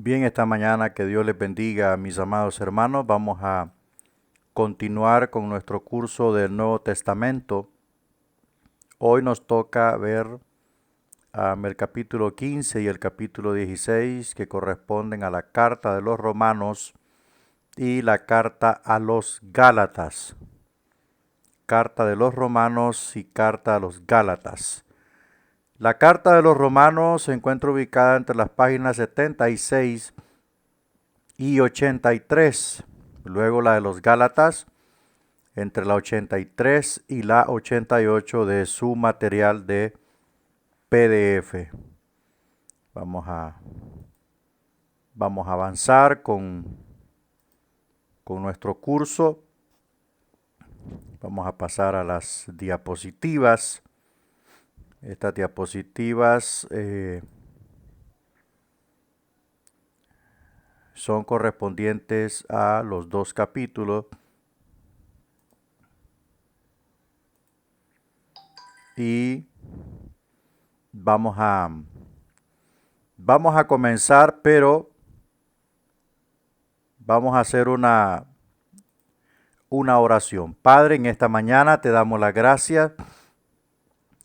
Bien, esta mañana que Dios les bendiga, mis amados hermanos. Vamos a continuar con nuestro curso del Nuevo Testamento. Hoy nos toca ver el capítulo 15 y el capítulo 16 que corresponden a la carta de los Romanos y la carta a los Gálatas. Carta de los Romanos y carta a los Gálatas. La carta de los Romanos se encuentra ubicada entre las páginas 76 y 83. Luego la de los Gálatas entre la 83 y la 88 de su material de PDF. Vamos a avanzar con nuestro curso. Vamos a pasar a las diapositivas. Estas diapositivas son correspondientes a los dos capítulos. Y vamos a comenzar, pero vamos a hacer una oración. Padre, en esta mañana te damos las gracias.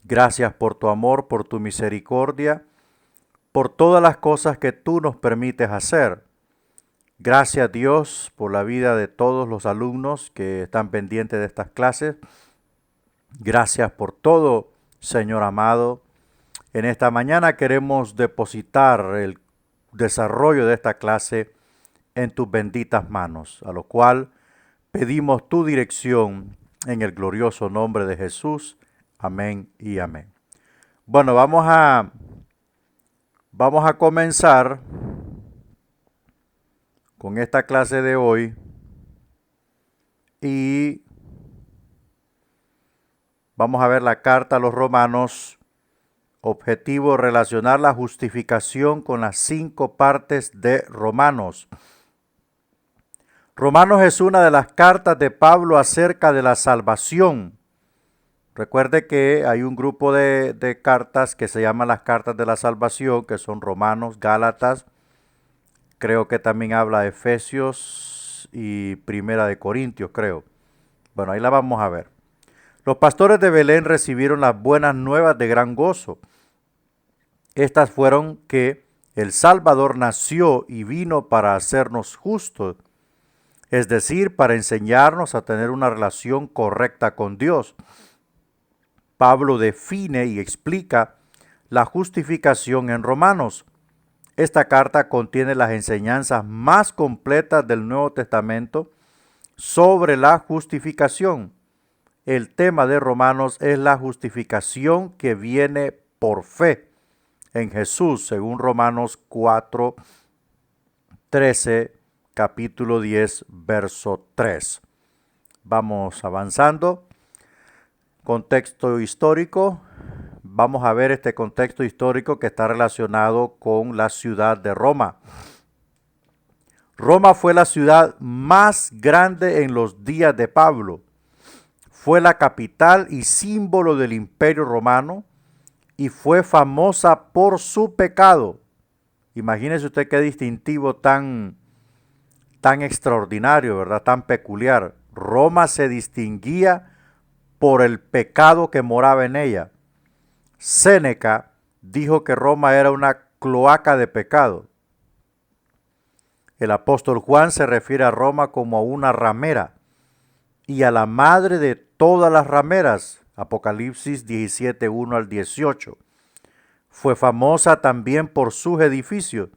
Gracias por tu amor, por tu misericordia, por todas las cosas que tú nos permites hacer. Gracias, Dios, por la vida de todos los alumnos que están pendientes de estas clases. Gracias por todo, Señor amado. En esta mañana queremos depositar el desarrollo de esta clase en tus benditas manos, a lo cual pedimos tu dirección en el glorioso nombre de Jesús. Amén y amén. Bueno, vamos a comenzar con esta clase de hoy y vamos a ver la carta a los Romanos. Objetivo: relacionar la justificación con las 5 partes de Romanos. Romanos es una de las cartas de Pablo acerca de la salvación. Recuerde que hay un grupo de cartas que se llaman las cartas de la salvación, que son Romanos, Gálatas, creo que también habla de Efesios y Primera de Corintios, creo. Bueno, ahí la vamos a ver. Los pastores de Belén recibieron las buenas nuevas de gran gozo. Estas fueron que el Salvador nació y vino para hacernos justos, es decir, para enseñarnos a tener una relación correcta con Dios. Pablo define y explica la justificación en Romanos. Esta carta contiene las enseñanzas más completas del Nuevo Testamento sobre la justificación. El tema de Romanos es la justificación que viene por fe en Jesús, según Romanos 4:13, capítulo 10, verso 3. Vamos avanzando. Contexto histórico. Vamos a ver este contexto histórico que está relacionado con la ciudad de Roma. Roma fue la ciudad más grande en los días de Pablo. Fue la capital y símbolo del Imperio Romano y fue famosa por su pecado. Imagínese usted qué distintivo tan extraordinario, ¿verdad? Tan peculiar. Roma se distinguía por el pecado que moraba en ella. Séneca dijo que Roma era una cloaca de pecado. El apóstol Juan se refiere a Roma como a una ramera y a la madre de todas las rameras. Apocalipsis 17, 1 al 18. Fue famosa también por sus edificios.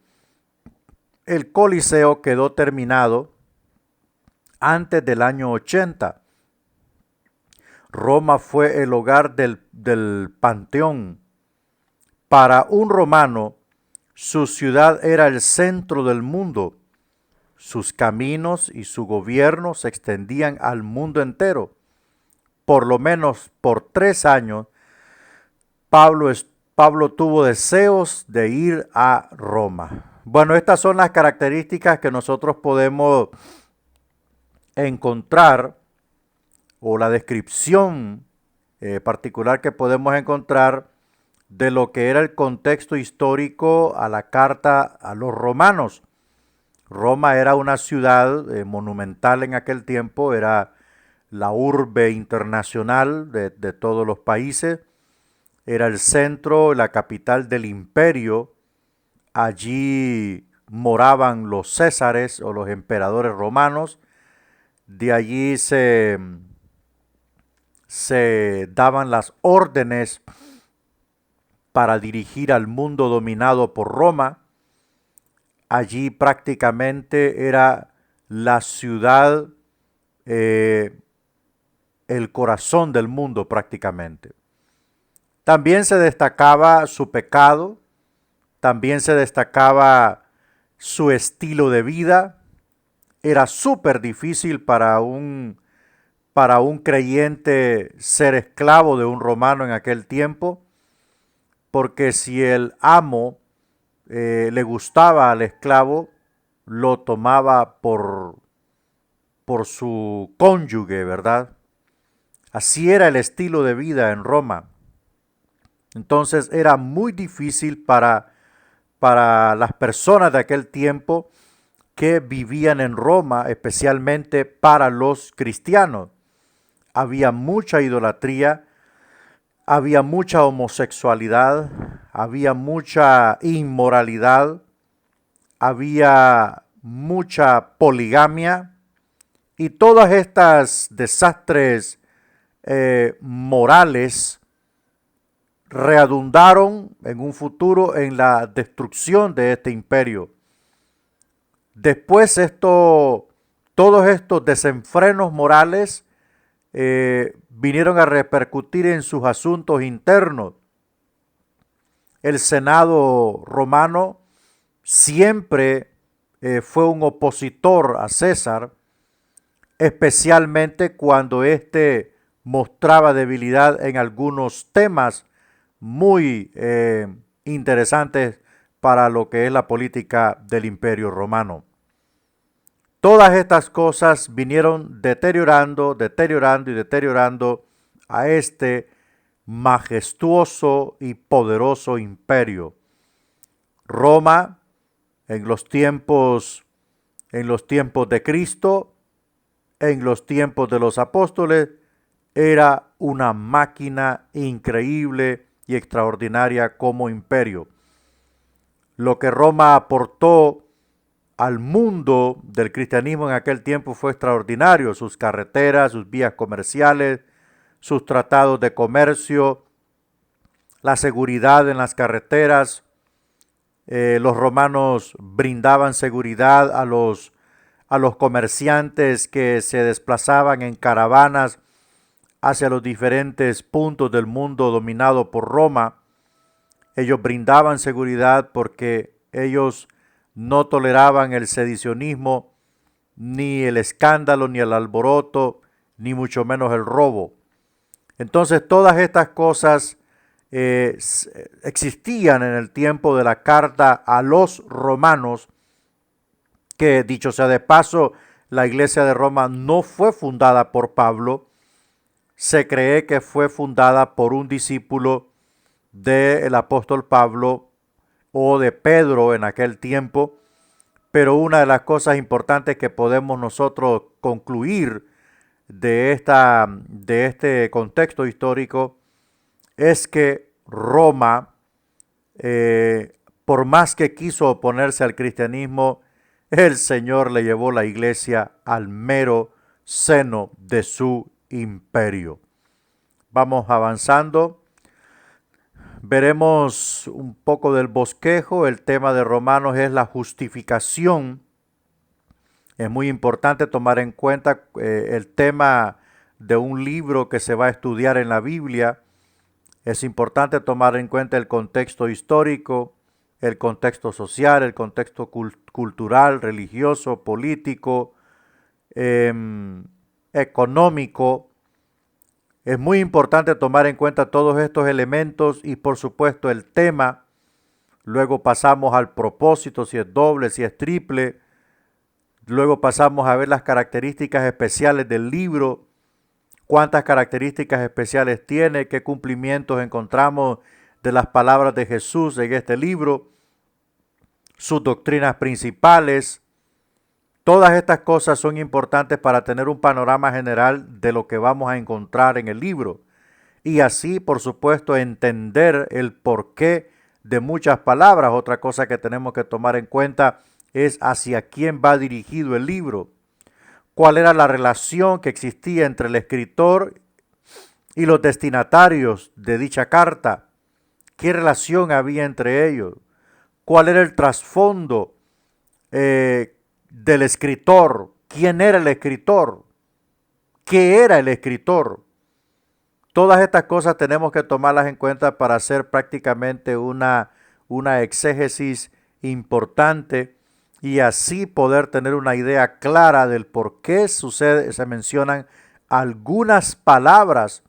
El Coliseo quedó terminado antes del año 80. Roma fue el hogar del Panteón. Para un romano, su ciudad era el centro del mundo. Sus caminos y su gobierno se extendían al mundo entero. Por lo menos por 3 años, Pablo tuvo deseos de ir a Roma. Bueno, estas son las características que nosotros podemos encontrar, o la descripción particular que podemos encontrar de lo que era el contexto histórico a la carta a los romanos. Roma era una ciudad monumental en aquel tiempo, era la urbe internacional de todos los países, era el centro, la capital del imperio. Allí moraban los césares o los emperadores romanos. De allí se daban las órdenes para dirigir al mundo dominado por Roma. Allí prácticamente era la ciudad, el corazón del mundo prácticamente. También se destacaba su pecado, también se destacaba su estilo de vida. Era súper difícil para un creyente ser esclavo de un romano en aquel tiempo, porque si el amo le gustaba al esclavo, lo tomaba por su cónyuge, ¿verdad? Así era el estilo de vida en Roma. Entonces era muy difícil para las personas de aquel tiempo que vivían en Roma, especialmente para los cristianos. Había mucha idolatría, había mucha homosexualidad, había mucha inmoralidad, había mucha poligamia y todas estas desastres morales redundaron en un futuro en la destrucción de este imperio. Después todos estos desenfrenos morales vinieron a repercutir en sus asuntos internos. El Senado romano siempre fue un opositor a César, especialmente cuando éste mostraba debilidad en algunos temas muy interesantes para lo que es la política del Imperio Romano. Todas estas cosas vinieron deteriorando a este majestuoso y poderoso imperio. Roma, en los tiempos de Cristo, en los tiempos de los apóstoles, era una máquina increíble y extraordinaria como imperio. Lo que Roma aportó al mundo del cristianismo en aquel tiempo fue extraordinario. Sus carreteras, sus vías comerciales, sus tratados de comercio, la seguridad en las carreteras. Los romanos brindaban seguridad a los comerciantes que se desplazaban en caravanas hacia los diferentes puntos del mundo dominado por Roma. Ellos brindaban seguridad porque ellos no toleraban el sedicionismo, ni el escándalo, ni el alboroto, ni mucho menos el robo. Entonces todas estas cosas existían en el tiempo de la carta a los romanos, que dicho sea de paso, la iglesia de Roma no fue fundada por Pablo. Se cree que fue fundada por un discípulo del apóstol Pablo o de Pedro en aquel tiempo, pero una de las cosas importantes que podemos nosotros concluir de este contexto histórico es que Roma, por más que quiso oponerse al cristianismo, el Señor le llevó la iglesia al mero seno de su imperio. Vamos avanzando. Veremos un poco del bosquejo. El tema de Romanos es la justificación. Es muy importante tomar en cuenta el tema de un libro que se va a estudiar en la Biblia. Es importante tomar en cuenta el contexto histórico, el contexto social, el contexto cultural, religioso, político, económico. Es muy importante tomar en cuenta todos estos elementos y por supuesto el tema. Luego pasamos al propósito, si es doble, si es triple. Luego pasamos a ver las características especiales del libro, cuántas características especiales tiene, qué cumplimientos encontramos de las palabras de Jesús en este libro, sus doctrinas principales, Todas estas cosas son importantes para tener un panorama general de lo que vamos a encontrar en el libro y así, por supuesto, entender el porqué de muchas palabras. Otra cosa que tenemos que tomar en cuenta es hacia quién va dirigido el libro, cuál era la relación que existía entre el escritor y los destinatarios de dicha carta, qué relación había entre ellos, cuál era el trasfondo del escritor, quién era el escritor, qué era el escritor. Todas estas cosas tenemos que tomarlas en cuenta para hacer prácticamente una exégesis importante y así poder tener una idea clara del por qué se mencionan algunas palabras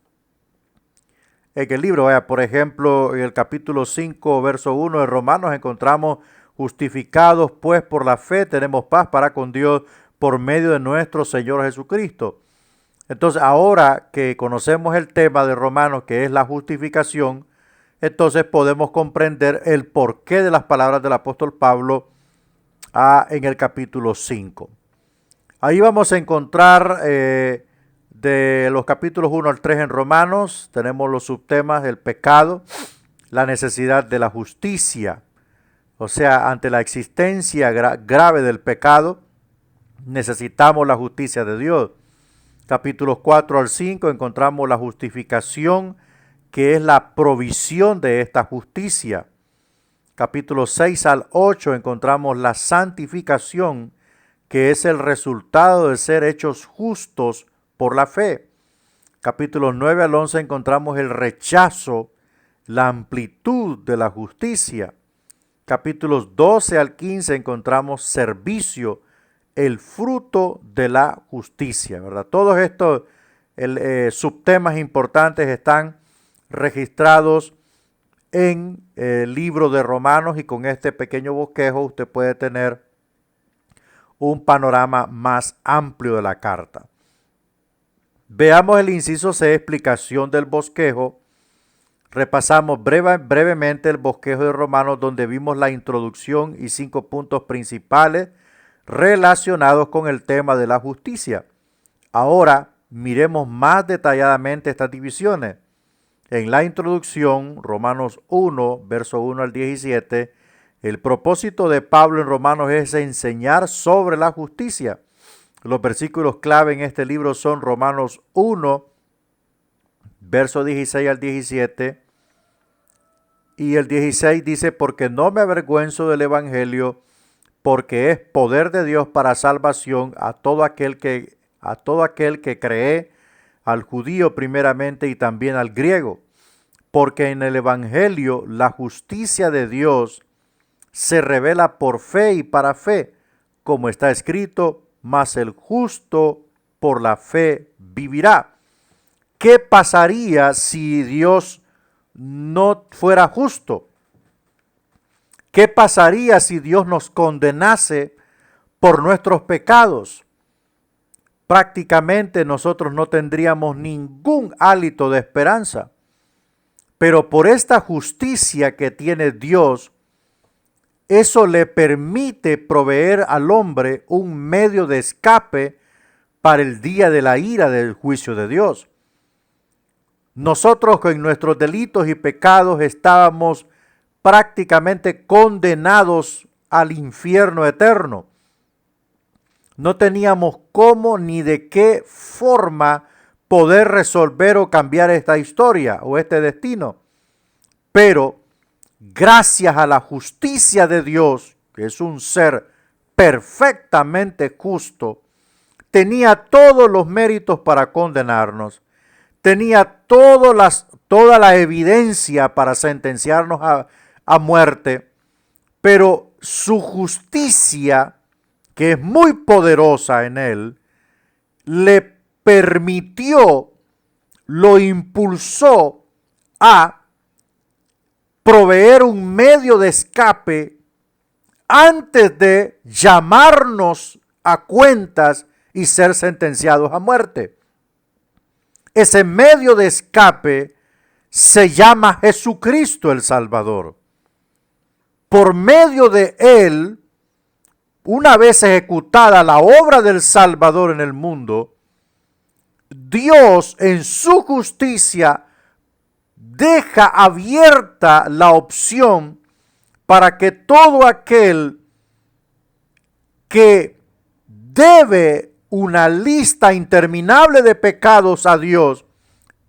en el libro. Por ejemplo, en el capítulo 5, verso 1 de Romanos encontramos: justificados pues por la fe tenemos paz para con Dios por medio de nuestro Señor Jesucristo. Entonces, ahora que conocemos el tema de Romanos, que es la justificación, entonces podemos comprender el porqué de las palabras del apóstol Pablo en el capítulo 5. Ahí vamos a encontrar de los capítulos 1 al 3 en Romanos, tenemos los subtemas del pecado, la necesidad de la justicia. O sea, ante la existencia grave del pecado, necesitamos la justicia de Dios. Capítulos 4 al 5 encontramos la justificación, que es la provisión de esta justicia. Capítulos 6 al 8 encontramos la santificación, que es el resultado de ser hechos justos por la fe. Capítulos 9 al 11 encontramos el rechazo, la amplitud de la justicia. Capítulos 12 al 15 encontramos servicio, el fruto de la justicia, ¿verdad? Todos estos subtemas importantes están registrados en el libro de Romanos y con este pequeño bosquejo usted puede tener un panorama más amplio de la carta. Veamos el inciso C, explicación del bosquejo. Repasamos brevemente el bosquejo de Romanos, donde vimos la introducción y 5 puntos principales relacionados con el tema de la justicia. Ahora miremos más detalladamente estas divisiones. En la introducción, Romanos 1, verso 1 al 17, el propósito de Pablo en Romanos es enseñar sobre la justicia. Los versículos clave en este libro son Romanos 1, verso 16 al 17, y el 16 dice: porque no me avergüenzo del evangelio, porque es poder de Dios para salvación a todo aquel que cree, al judío primeramente y también al griego. Porque en el evangelio la justicia de Dios se revela por fe y para fe, como está escrito: mas el justo por la fe vivirá. ¿Qué pasaría si Dios no fuera justo? ¿Qué pasaría si Dios nos condenase por nuestros pecados? Prácticamente nosotros no tendríamos ningún hálito de esperanza. Pero por esta justicia que tiene Dios, eso le permite proveer al hombre un medio de escape para el día de la ira del juicio de Dios. Nosotros con nuestros delitos y pecados estábamos prácticamente condenados al infierno eterno. No teníamos cómo ni de qué forma poder resolver o cambiar esta historia o este destino. Pero gracias a la justicia de Dios, que es un ser perfectamente justo, tenía todos los méritos para condenarnos, tenía toda la evidencia para sentenciarnos a muerte, pero su justicia, que es muy poderosa en él, le permitió, lo impulsó a proveer un medio de escape antes de llamarnos a cuentas y ser sentenciados a muerte. Ese medio de escape se llama Jesucristo el Salvador. Por medio de él una vez ejecutada la obra del Salvador en el mundo, Dios en su justicia deja abierta la opción para que todo aquel que debe una lista interminable de pecados a Dios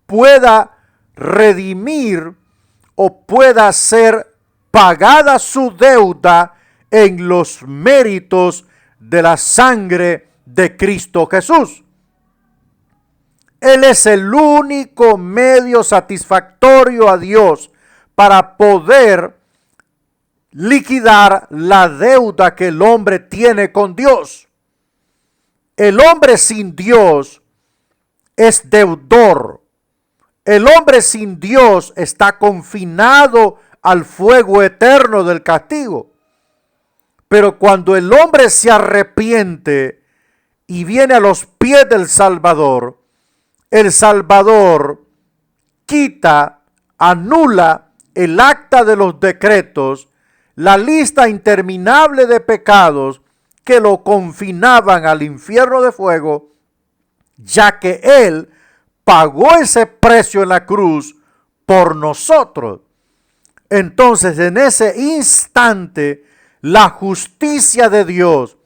pueda redimir o pueda ser pagada su deuda en los méritos de la sangre de Cristo Jesús. Él es el único medio satisfactorio a Dios para poder liquidar la deuda que el hombre tiene con Dios. El hombre sin Dios es deudor. El hombre sin Dios está confinado al fuego eterno del castigo. Pero cuando el hombre se arrepiente y viene a los pies del Salvador, el Salvador quita, anula el acta de los decretos, la lista interminable de pecados que lo confinaban al infierno de fuego, ya que Él pagó ese precio en la cruz por nosotros. Entonces, en ese instante, la justicia de Dios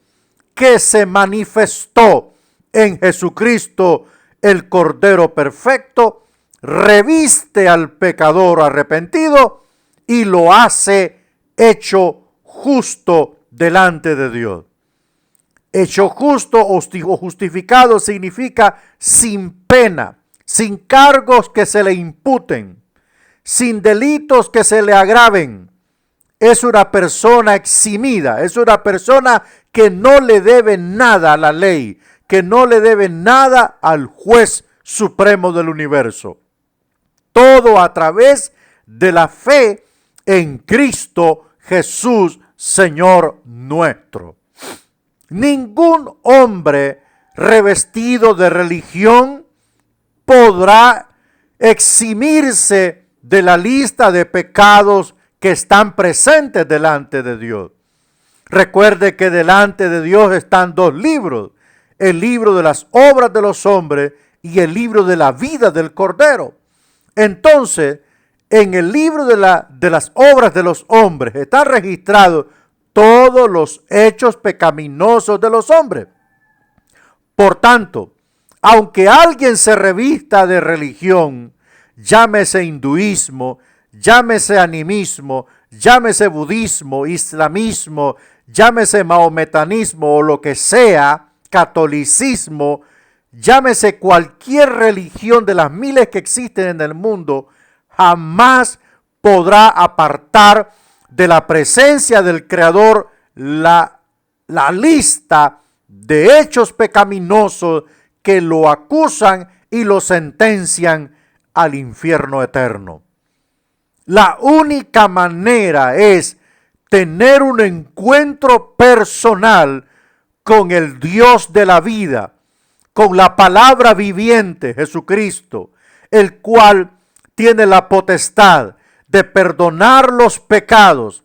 que se manifestó en Jesucristo, el Cordero perfecto, reviste al pecador arrepentido y lo hace hecho justo delante de Dios. Hecho justo o justificado significa sin pena, sin cargos que se le imputen, sin delitos que se le agraven. Es una persona eximida, es una persona que no le debe nada a la ley, que no le debe nada al juez supremo del universo. Todo a través de la fe en Cristo Jesús, Señor nuestro. Ningún hombre revestido de religión podrá eximirse de la lista de pecados que están presentes delante de Dios. Recuerde que delante de Dios están dos libros: el libro de las obras de los hombres y el libro de la vida del Cordero. Entonces, en el libro de las obras de los hombres están registrados todos los hechos pecaminosos de los hombres. Por tanto, aunque alguien se revista de religión, llámese hinduismo, llámese animismo, llámese budismo, islamismo, llámese mahometanismo o lo que sea, catolicismo, llámese cualquier religión de las miles que existen en el mundo, jamás podrá apartar de la presencia del Creador la lista de hechos pecaminosos que lo acusan y lo sentencian al infierno eterno. La única manera es tener un encuentro personal con el Dios de la vida, con la palabra viviente, Jesucristo, el cual tiene la potestad de perdonar los pecados,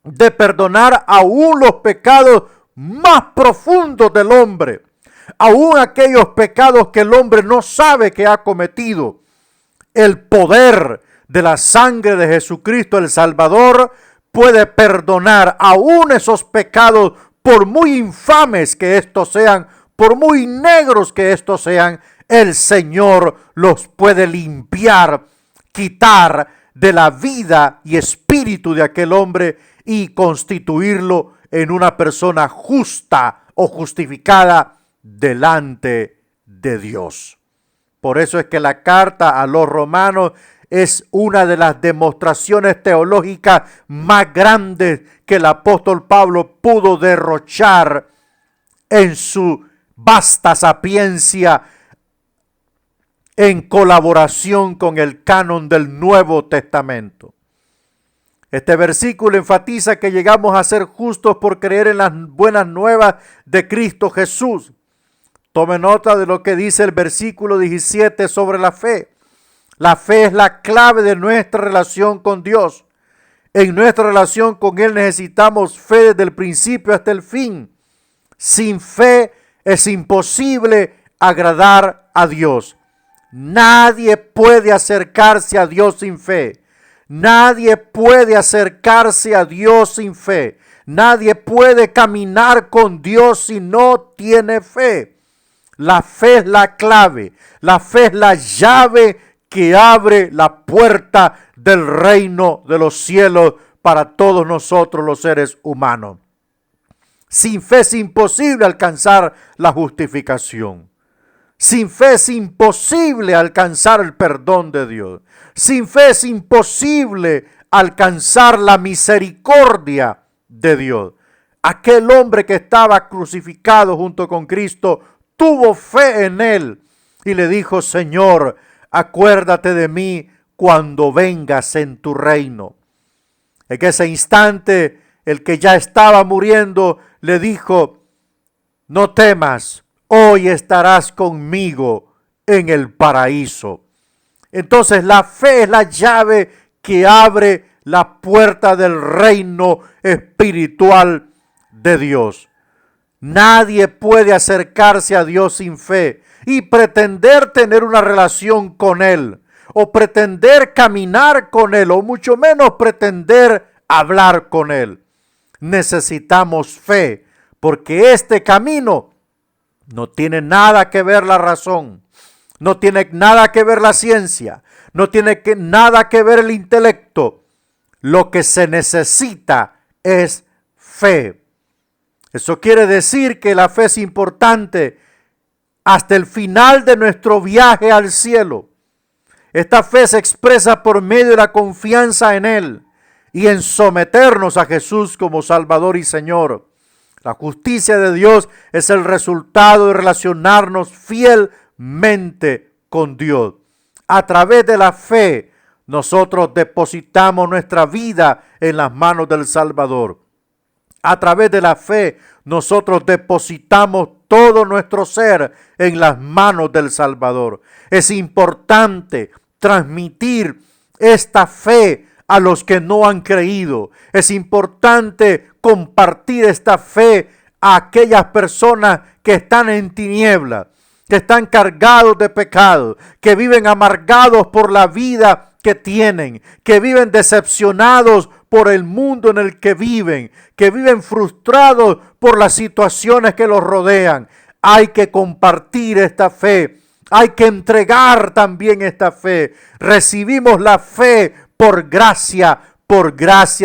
de perdonar aún los pecados más profundos del hombre, aún aquellos pecados que el hombre no sabe que ha cometido. El poder de la sangre de Jesucristo el Salvador puede perdonar aún esos pecados, por muy infames que estos sean, por muy negros que estos sean. El Señor los puede limpiar, quitar de la vida y espíritu de aquel hombre y constituirlo en una persona justa o justificada delante de Dios. Por eso es que la carta a los romanos es una de las demostraciones teológicas más grandes que el apóstol Pablo pudo derrochar en su vasta sapiencia en colaboración con el canon del Nuevo Testamento. Este versículo enfatiza que llegamos a ser justos por creer en las buenas nuevas de Cristo Jesús. Tome nota de lo que dice el versículo 17 sobre la fe. La fe es la clave de nuestra relación con Dios. En nuestra relación con Él necesitamos fe desde el principio hasta el fin. Sin fe es imposible agradar a Dios. Nadie puede acercarse a Dios sin fe. Nadie puede acercarse a Dios sin fe. Nadie puede caminar con Dios si no tiene fe. La fe es la clave. La fe es la llave que abre la puerta del reino de los cielos para todos nosotros los seres humanos. Sin fe es imposible alcanzar la justificación. Sin fe es imposible alcanzar el perdón de Dios. Sin fe es imposible alcanzar la misericordia de Dios. Aquel hombre que estaba crucificado junto con Cristo tuvo fe en Él y le dijo: Señor, acuérdate de mí cuando vengas en tu reino. En ese instante, el que ya estaba muriendo le dijo: no temas, hoy estarás conmigo en el paraíso. Entonces la fe es la llave que abre la puerta del reino espiritual de Dios. Nadie puede acercarse a Dios sin fe y pretender tener una relación con Él, o pretender caminar con Él, o mucho menos pretender hablar con Él. Necesitamos fe, porque este camino no tiene nada que ver la razón, no tiene nada que ver la ciencia, no tiene nada que ver el intelecto. Lo que se necesita es fe. Eso quiere decir que la fe es importante hasta el final de nuestro viaje al cielo. Esta fe se expresa por medio de la confianza en Él y en someternos a Jesús como Salvador y Señor. La justicia de Dios es el resultado de relacionarnos fielmente con Dios. A través de la fe, nosotros depositamos nuestra vida en las manos del Salvador. A través de la fe, nosotros depositamos todo nuestro ser en las manos del Salvador. Es importante transmitir esta fe a los que no han creído. Es importante compartir esta fe a aquellas personas que están en tinieblas, que están cargados de pecado, que viven amargados por la vida que tienen, que viven decepcionados por el mundo en el que viven frustrados por las situaciones que los rodean. Hay que compartir esta fe, hay que entregar también esta fe. Recibimos la fe por gracia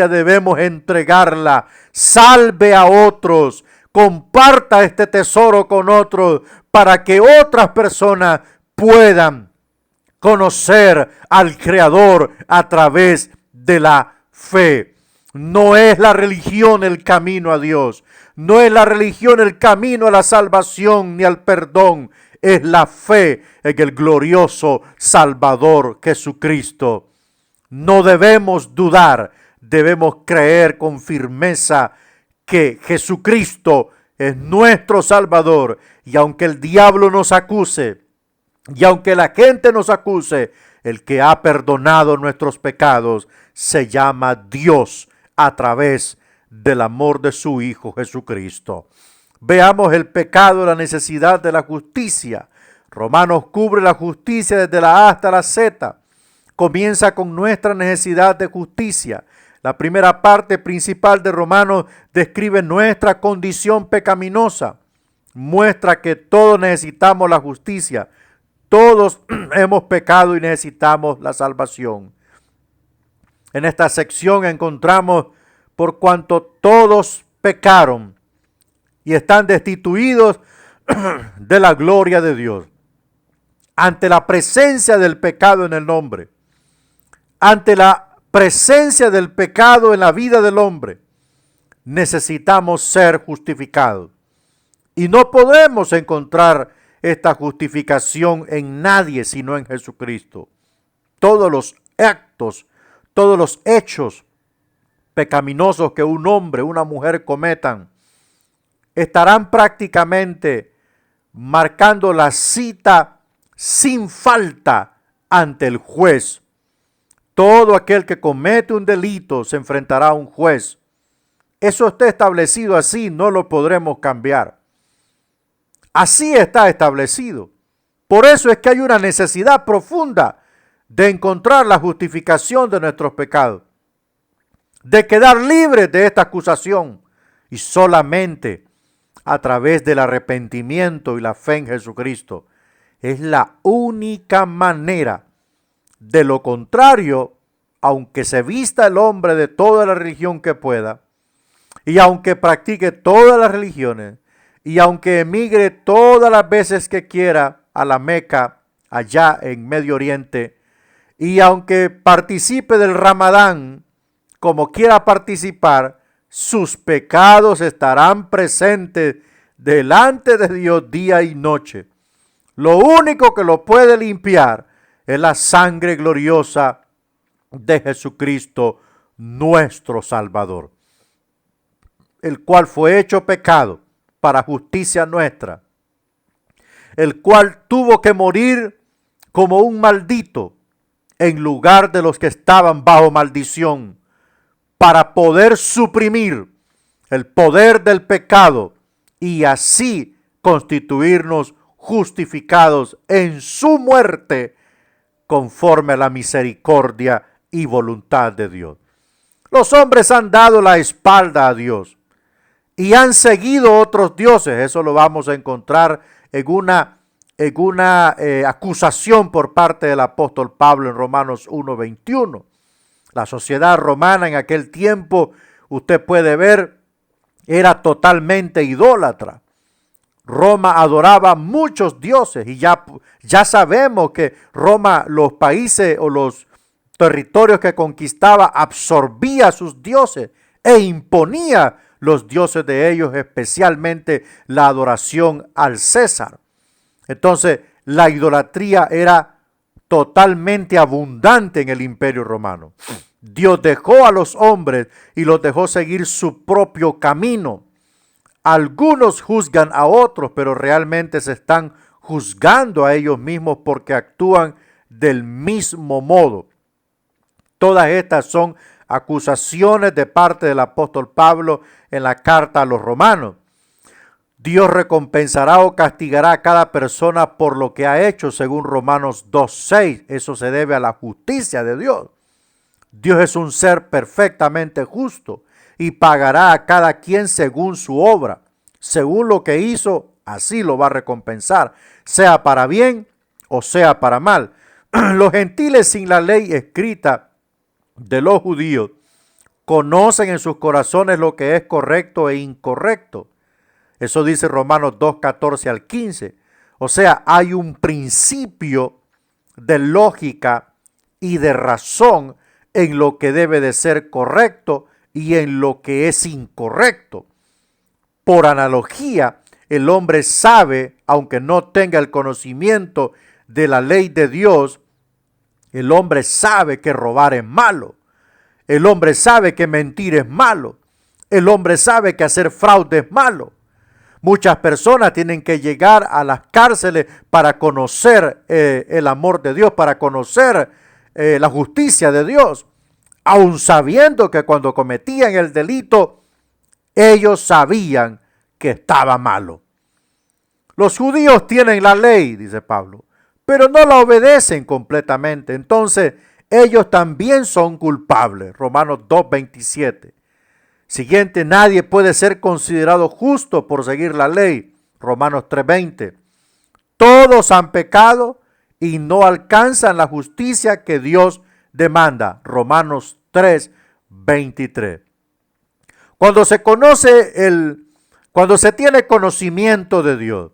debemos entregarla. Salve a otros, comparta este tesoro con otros para que otras personas puedan conocer al Creador a través de la fe. No es la religión el camino a Dios. No es la religión el camino a la salvación ni al perdón. Es la fe en el glorioso Salvador Jesucristo. No debemos dudar, debemos creer con firmeza que Jesucristo es nuestro Salvador. Y aunque el diablo nos acuse, y aunque la gente nos acuse, el que ha perdonado nuestros pecados se llama Dios a través del amor de su Hijo Jesucristo. Veamos el pecado y la necesidad de la justicia. Romanos cubre la justicia desde la A hasta la Z. Comienza con nuestra necesidad de justicia. La primera parte principal de Romanos describe nuestra condición pecaminosa. Muestra que todos necesitamos la justicia. Todos hemos pecado y necesitamos la salvación. En esta sección encontramos: por cuanto todos pecaron y están destituidos de la gloria de Dios. Ante la presencia del pecado en el hombre, ante la presencia del pecado en la vida del hombre, necesitamos ser justificados. Y no podemos encontrar esta justificación en nadie sino en Jesucristo. Todos los actos, todos los hechos pecaminosos que un hombre, una mujer cometan, estarán prácticamente marcando la cita sin falta ante el juez. Todo aquel que comete un delito se enfrentará a un juez. Eso está establecido así, no lo podremos cambiar. Así está establecido. Por eso es que hay una necesidad profunda de encontrar la justificación de nuestros pecados, de quedar libres de esta acusación, y solamente a través del arrepentimiento y la fe en Jesucristo es la única manera. De lo contrario, aunque se vista el hombre de toda la religión que pueda, y aunque practique todas las religiones, y aunque emigre todas las veces que quiera a la Meca, allá en Medio Oriente, y aunque participe del Ramadán, como quiera participar, sus pecados estarán presentes delante de Dios día y noche. Lo único que lo puede limpiar es la sangre gloriosa de Jesucristo, nuestro Salvador, el cual fue hecho pecado para justicia nuestra, el cual tuvo que morir como un maldito en lugar de los que estaban bajo maldición, para poder suprimir el poder del pecado y así constituirnos justificados en su muerte conforme a la misericordia y voluntad de Dios. Los hombres han dado la espalda a Dios y han seguido otros dioses. Eso lo vamos a encontrar en una acusación por parte del apóstol Pablo en Romanos 1:21. La sociedad romana en aquel tiempo, usted puede ver, era totalmente idólatra. Roma adoraba muchos dioses y ya sabemos que Roma, los países o los territorios que conquistaba, absorbía sus dioses e imponía los dioses de ellos, especialmente la adoración al César. Entonces, la idolatría era totalmente abundante en el Imperio Romano. Dios dejó a los hombres y los dejó seguir su propio camino. Algunos juzgan a otros, pero realmente se están juzgando a ellos mismos porque actúan del mismo modo. Todas estas son acusaciones de parte del apóstol Pablo en la carta a los romanos. Dios recompensará o castigará a cada persona por lo que ha hecho, según Romanos 2:6. Eso se debe a la justicia de Dios. Dios es un ser perfectamente justo y pagará a cada quien según su obra. Según lo que hizo, así lo va a recompensar, sea para bien o sea para mal. Los gentiles sin la ley escrita de los judíos conocen en sus corazones lo que es correcto e incorrecto. Eso dice Romanos 2:14 al 15. O sea, hay un principio de lógica y de razón en lo que debe de ser correcto y en lo que es incorrecto. Por analogía, el hombre sabe, aunque no tenga el conocimiento de la ley de Dios, el hombre sabe que robar es malo. El hombre sabe que mentir es malo. El hombre sabe que hacer fraude es malo. Muchas personas tienen que llegar a las cárceles para conocer el amor de Dios, para conocer la justicia de Dios, aun sabiendo que cuando cometían el delito, ellos sabían que estaba malo. Los judíos tienen la ley, dice Pablo, pero no la obedecen completamente. Entonces, ellos también son culpables. Romanos 2:27. Siguiente, nadie puede ser considerado justo por seguir la ley. Romanos 3:20. Todos han pecado y no alcanzan la justicia que Dios demanda. Romanos 3:23. Cuando se tiene conocimiento de Dios,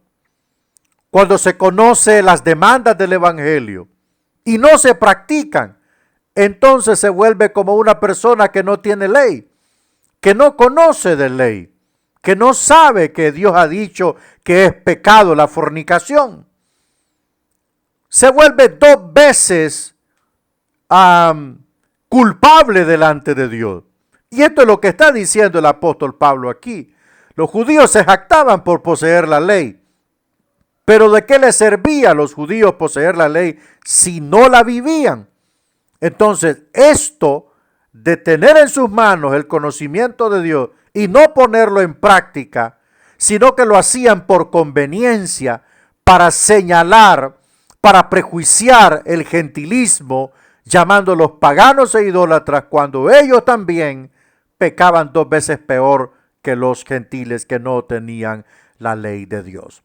cuando se conoce las demandas del evangelio y no se practican, entonces se vuelve como una persona que no tiene ley, que no conoce de ley, que no sabe que Dios ha dicho que es pecado la fornicación. Se vuelve dos veces culpable delante de Dios. Y esto es lo que está diciendo el apóstol Pablo aquí. Los judíos se jactaban por poseer la ley. Pero ¿de qué les servía a los judíos poseer la ley si no la vivían? Entonces, esto de tener en sus manos el conocimiento de Dios y no ponerlo en práctica, sino que lo hacían por conveniencia, para señalar, para prejuiciar el gentilismo, llamándolos paganos e idólatras, cuando ellos también pecaban 2 veces peor que los gentiles que no tenían la ley de Dios.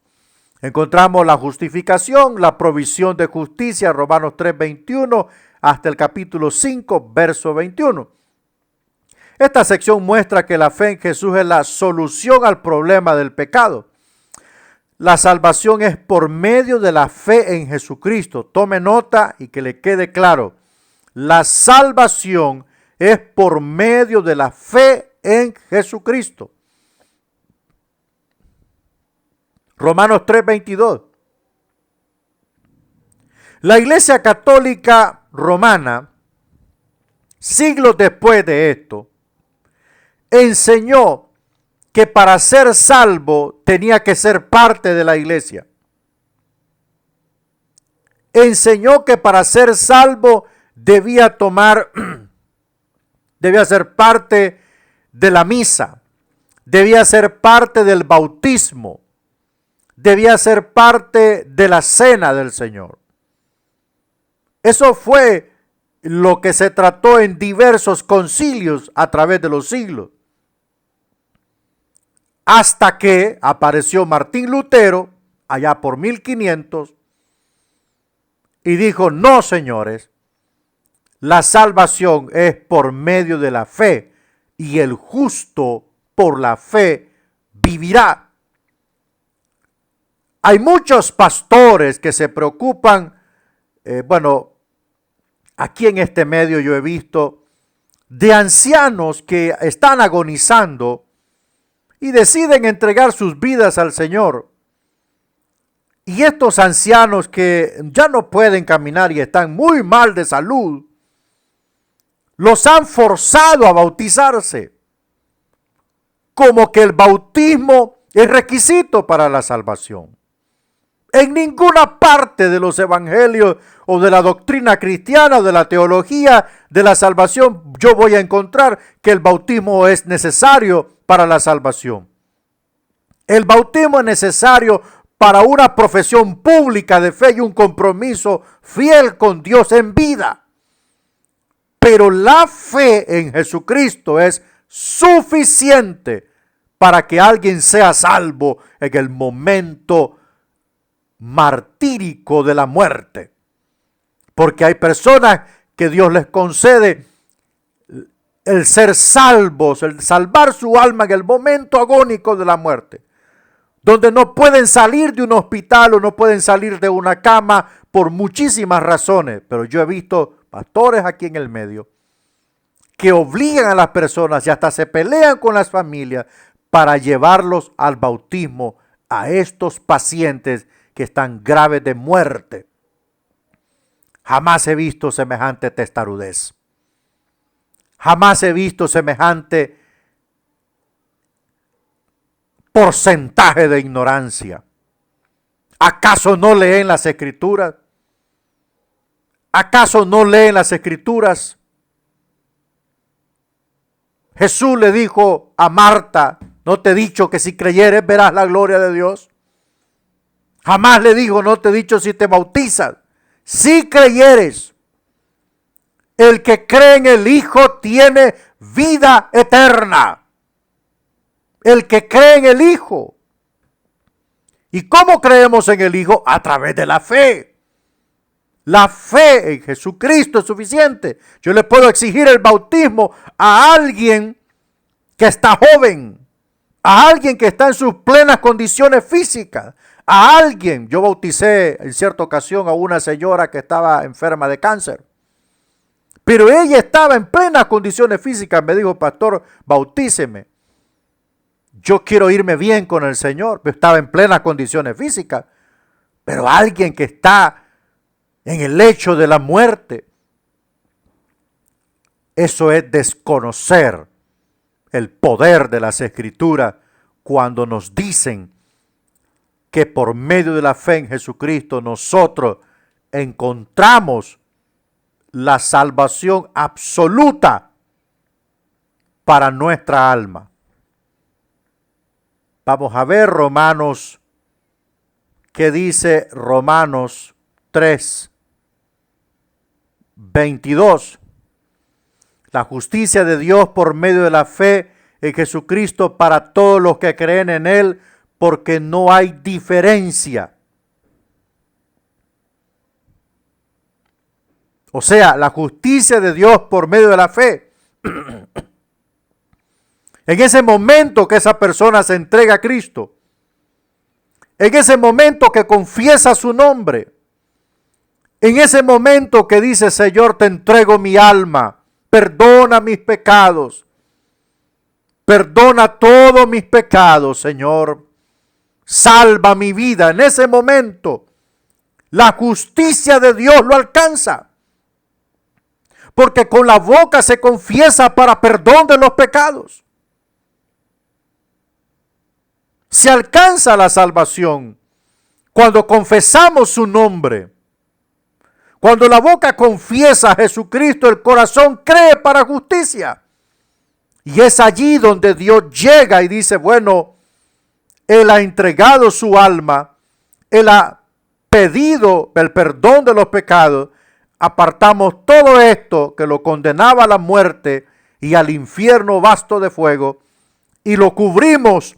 Encontramos la justificación, la provisión de justicia, Romanos 3:21 hasta el capítulo 5, verso 21. Esta sección muestra que la fe en Jesús es la solución al problema del pecado. La salvación es por medio de la fe en Jesucristo. Tome nota y que le quede claro. La salvación es por medio de la fe en Jesucristo. Romanos 3:22. La Iglesia Católica Romana, siglos después de esto, enseñó que para ser salvo tenía que ser parte de la iglesia. Enseñó que para ser salvo debía ser parte de la misa, debía ser parte del bautismo, debía ser parte de la cena del Señor. Eso fue lo que se trató en diversos concilios a través de los siglos. Hasta que apareció Martín Lutero, allá por 1500, y dijo: no, señores, la salvación es por medio de la fe, y el justo por la fe vivirá. Hay muchos pastores que se preocupan, aquí en este medio yo he visto de ancianos que están agonizando y deciden entregar sus vidas al Señor. Y estos ancianos que ya no pueden caminar y están muy mal de salud, los han forzado a bautizarse, como que el bautismo es requisito para la salvación. En ninguna parte de los evangelios o de la doctrina cristiana o de la teología de la salvación yo voy a encontrar que el bautismo es necesario para la salvación. El bautismo es necesario para una profesión pública de fe y un compromiso fiel con Dios en vida. Pero la fe en Jesucristo es suficiente para que alguien sea salvo en el momento martírico de la muerte. Porque hay personas que Dios les concede el ser salvos, el salvar su alma en el momento agónico de la muerte, donde no pueden salir de un hospital o no pueden salir de una cama por muchísimas razones. Pero yo he visto pastores aquí en el medio que obligan a las personas y hasta se pelean con las familias para llevarlos al bautismo a estos pacientes que están graves de muerte. Jamás he visto semejante testarudez. Jamás he visto semejante porcentaje de ignorancia. ¿Acaso no leen las Escrituras? ¿Acaso no leen las Escrituras? Jesús le dijo a Marta: ¿no te he dicho que si creyeres verás la gloria de Dios? Jamás le dijo: no te he dicho si te bautizas. Si creyeres, el que cree en el Hijo tiene vida eterna. El que cree en el Hijo. ¿Y cómo creemos en el Hijo? A través de la fe. La fe en Jesucristo es suficiente. Yo le puedo exigir el bautismo a alguien que está joven, a alguien que está en sus plenas condiciones físicas, a alguien. Yo bauticé en cierta ocasión a una señora que estaba enferma de cáncer, pero ella estaba en plenas condiciones físicas. Me dijo: pastor, bautíceme. Yo quiero irme bien con el Señor, pero estaba en plenas condiciones físicas. Pero alguien que está en el lecho de la muerte, eso es desconocer el poder de las Escrituras cuando nos dicen que por medio de la fe en Jesucristo nosotros encontramos la salvación absoluta para nuestra alma. Vamos a ver Romanos, ¿qué dice Romanos 3, 22? La justicia de Dios por medio de la fe en Jesucristo para todos los que creen en Él, porque no hay diferencia. O sea, la justicia de Dios por medio de la fe. En ese momento que esa persona se entrega a Cristo, en ese momento que confiesa su nombre, en ese momento que dice, Señor, te entrego mi alma, perdona mis pecados, perdona todos mis pecados, Señor, salva mi vida. En ese momento, la justicia de Dios lo alcanza, porque con la boca se confiesa para perdón de los pecados. Se alcanza la salvación cuando confesamos su nombre. Cuando la boca confiesa a Jesucristo, el corazón cree para justicia. Y es allí donde Dios llega y dice, bueno, Él ha entregado su alma, Él ha pedido el perdón de los pecados, apartamos todo esto que lo condenaba a la muerte y al infierno vasto de fuego y lo cubrimos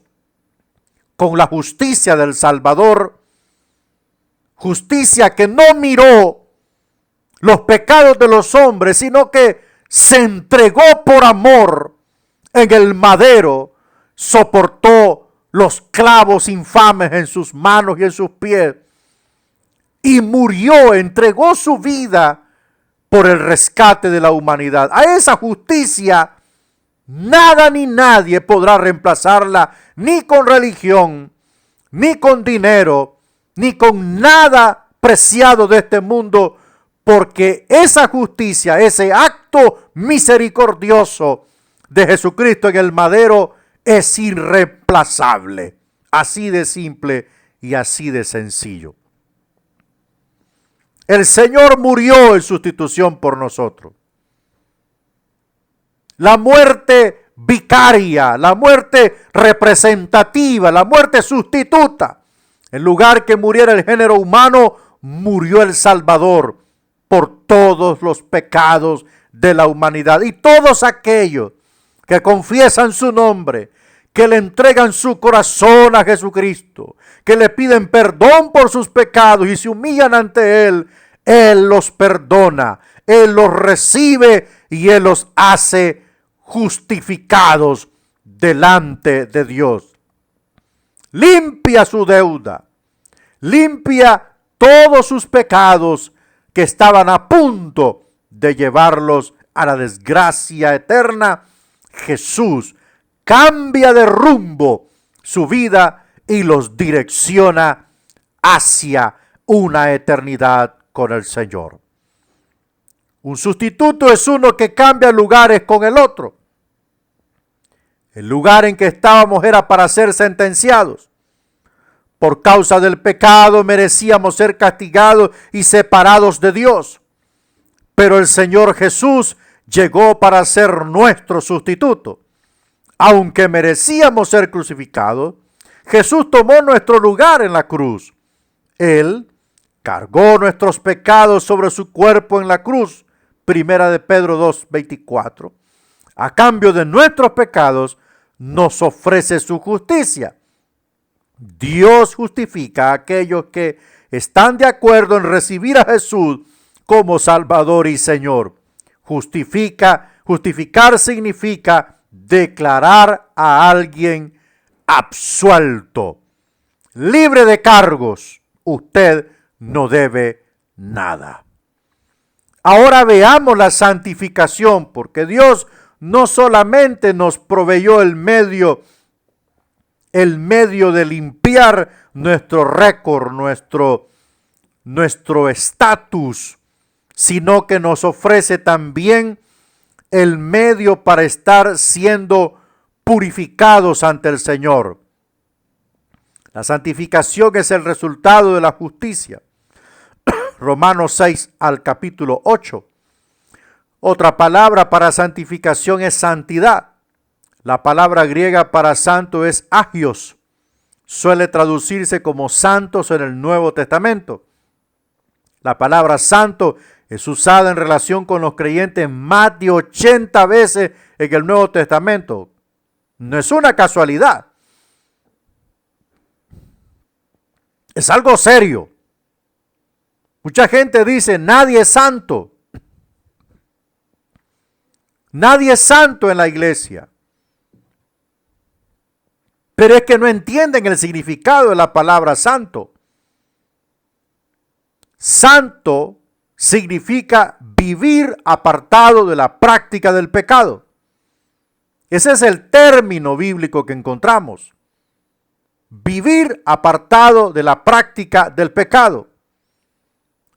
con la justicia del Salvador, justicia que no miró los pecados de los hombres, sino que se entregó por amor en el madero, soportó los clavos infames en sus manos y en sus pies, y murió, entregó su vida por el rescate de la humanidad. A esa justicia nada ni nadie podrá reemplazarla, ni con religión, ni con dinero, ni con nada preciado de este mundo, porque esa justicia, ese acto misericordioso de Jesucristo en el madero es irreemplazable. Así de simple y así de sencillo. El Señor murió en sustitución por nosotros. La muerte vicaria, la muerte representativa, la muerte sustituta. En lugar que muriera el género humano, murió el Salvador por todos los pecados de la humanidad. Y todos aquellos que confiesan su nombre, que le entregan su corazón a Jesucristo, que le piden perdón por sus pecados y se humillan ante Él, Él los perdona, Él los recibe y Él los hace justificados delante de Dios. Limpia su deuda, limpia todos sus pecados que estaban a punto de llevarlos a la desgracia eterna. Jesús cambia de rumbo su vida y los direcciona hacia una eternidad con el Señor. Un sustituto es uno que cambia lugares con el otro. El lugar en que estábamos era para ser sentenciados. Por causa del pecado merecíamos ser castigados y separados de Dios. Pero el Señor Jesús llegó para ser nuestro sustituto. Aunque merecíamos ser crucificados, Jesús tomó nuestro lugar en la cruz. Él cargó nuestros pecados sobre su cuerpo en la cruz. Primera de Pedro 2:24. A cambio de nuestros pecados, nos ofrece su justicia. Dios justifica a aquellos que están de acuerdo en recibir a Jesús como Salvador y Señor. Justificar significa declarar a alguien absuelto, libre de cargos. Usted no debe nada. Ahora veamos la santificación, porque Dios no solamente nos proveyó el medio de limpiar nuestro récord, nuestro estatus, sino que nos ofrece también el medio para estar siendo purificados ante el Señor. La santificación es el resultado de la justicia. Romanos 6 al capítulo 8 Otra palabra para santificación es santidad. La palabra griega para santo es agios. Suele traducirse como santos en el Nuevo Testamento. La palabra santo es usada en relación con los creyentes más de 80 veces en el Nuevo Testamento. No es una casualidad. Es algo serio. Mucha gente dice, nadie es santo. Nadie es santo en la iglesia. Pero es que no entienden el significado de la palabra santo. Santo significa vivir apartado de la práctica del pecado. Ese es el término bíblico que encontramos. Vivir apartado de la práctica del pecado.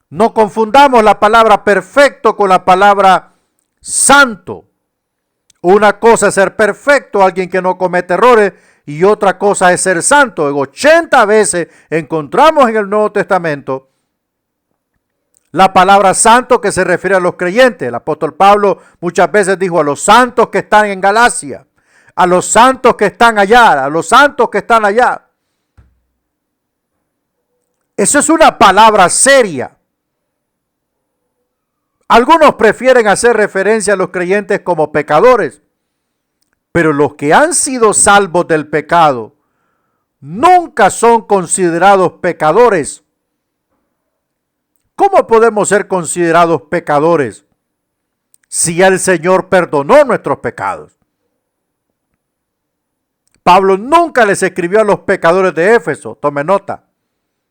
No confundamos la palabra perfecto con la palabra santo. Una cosa es ser perfecto, alguien que no comete errores, y otra cosa es ser santo. En 80 veces encontramos en el Nuevo Testamento la palabra santo que se refiere a los creyentes. El apóstol Pablo muchas veces dijo a los santos que están en Galacia, a los santos que están allá, a los santos que están allá. Eso es una palabra seria. Algunos prefieren hacer referencia a los creyentes como pecadores, pero los que han sido salvos del pecado nunca son considerados pecadores. ¿Cómo podemos ser considerados pecadores si el Señor perdonó nuestros pecados? Pablo nunca les escribió a los pecadores de Éfeso, tome nota,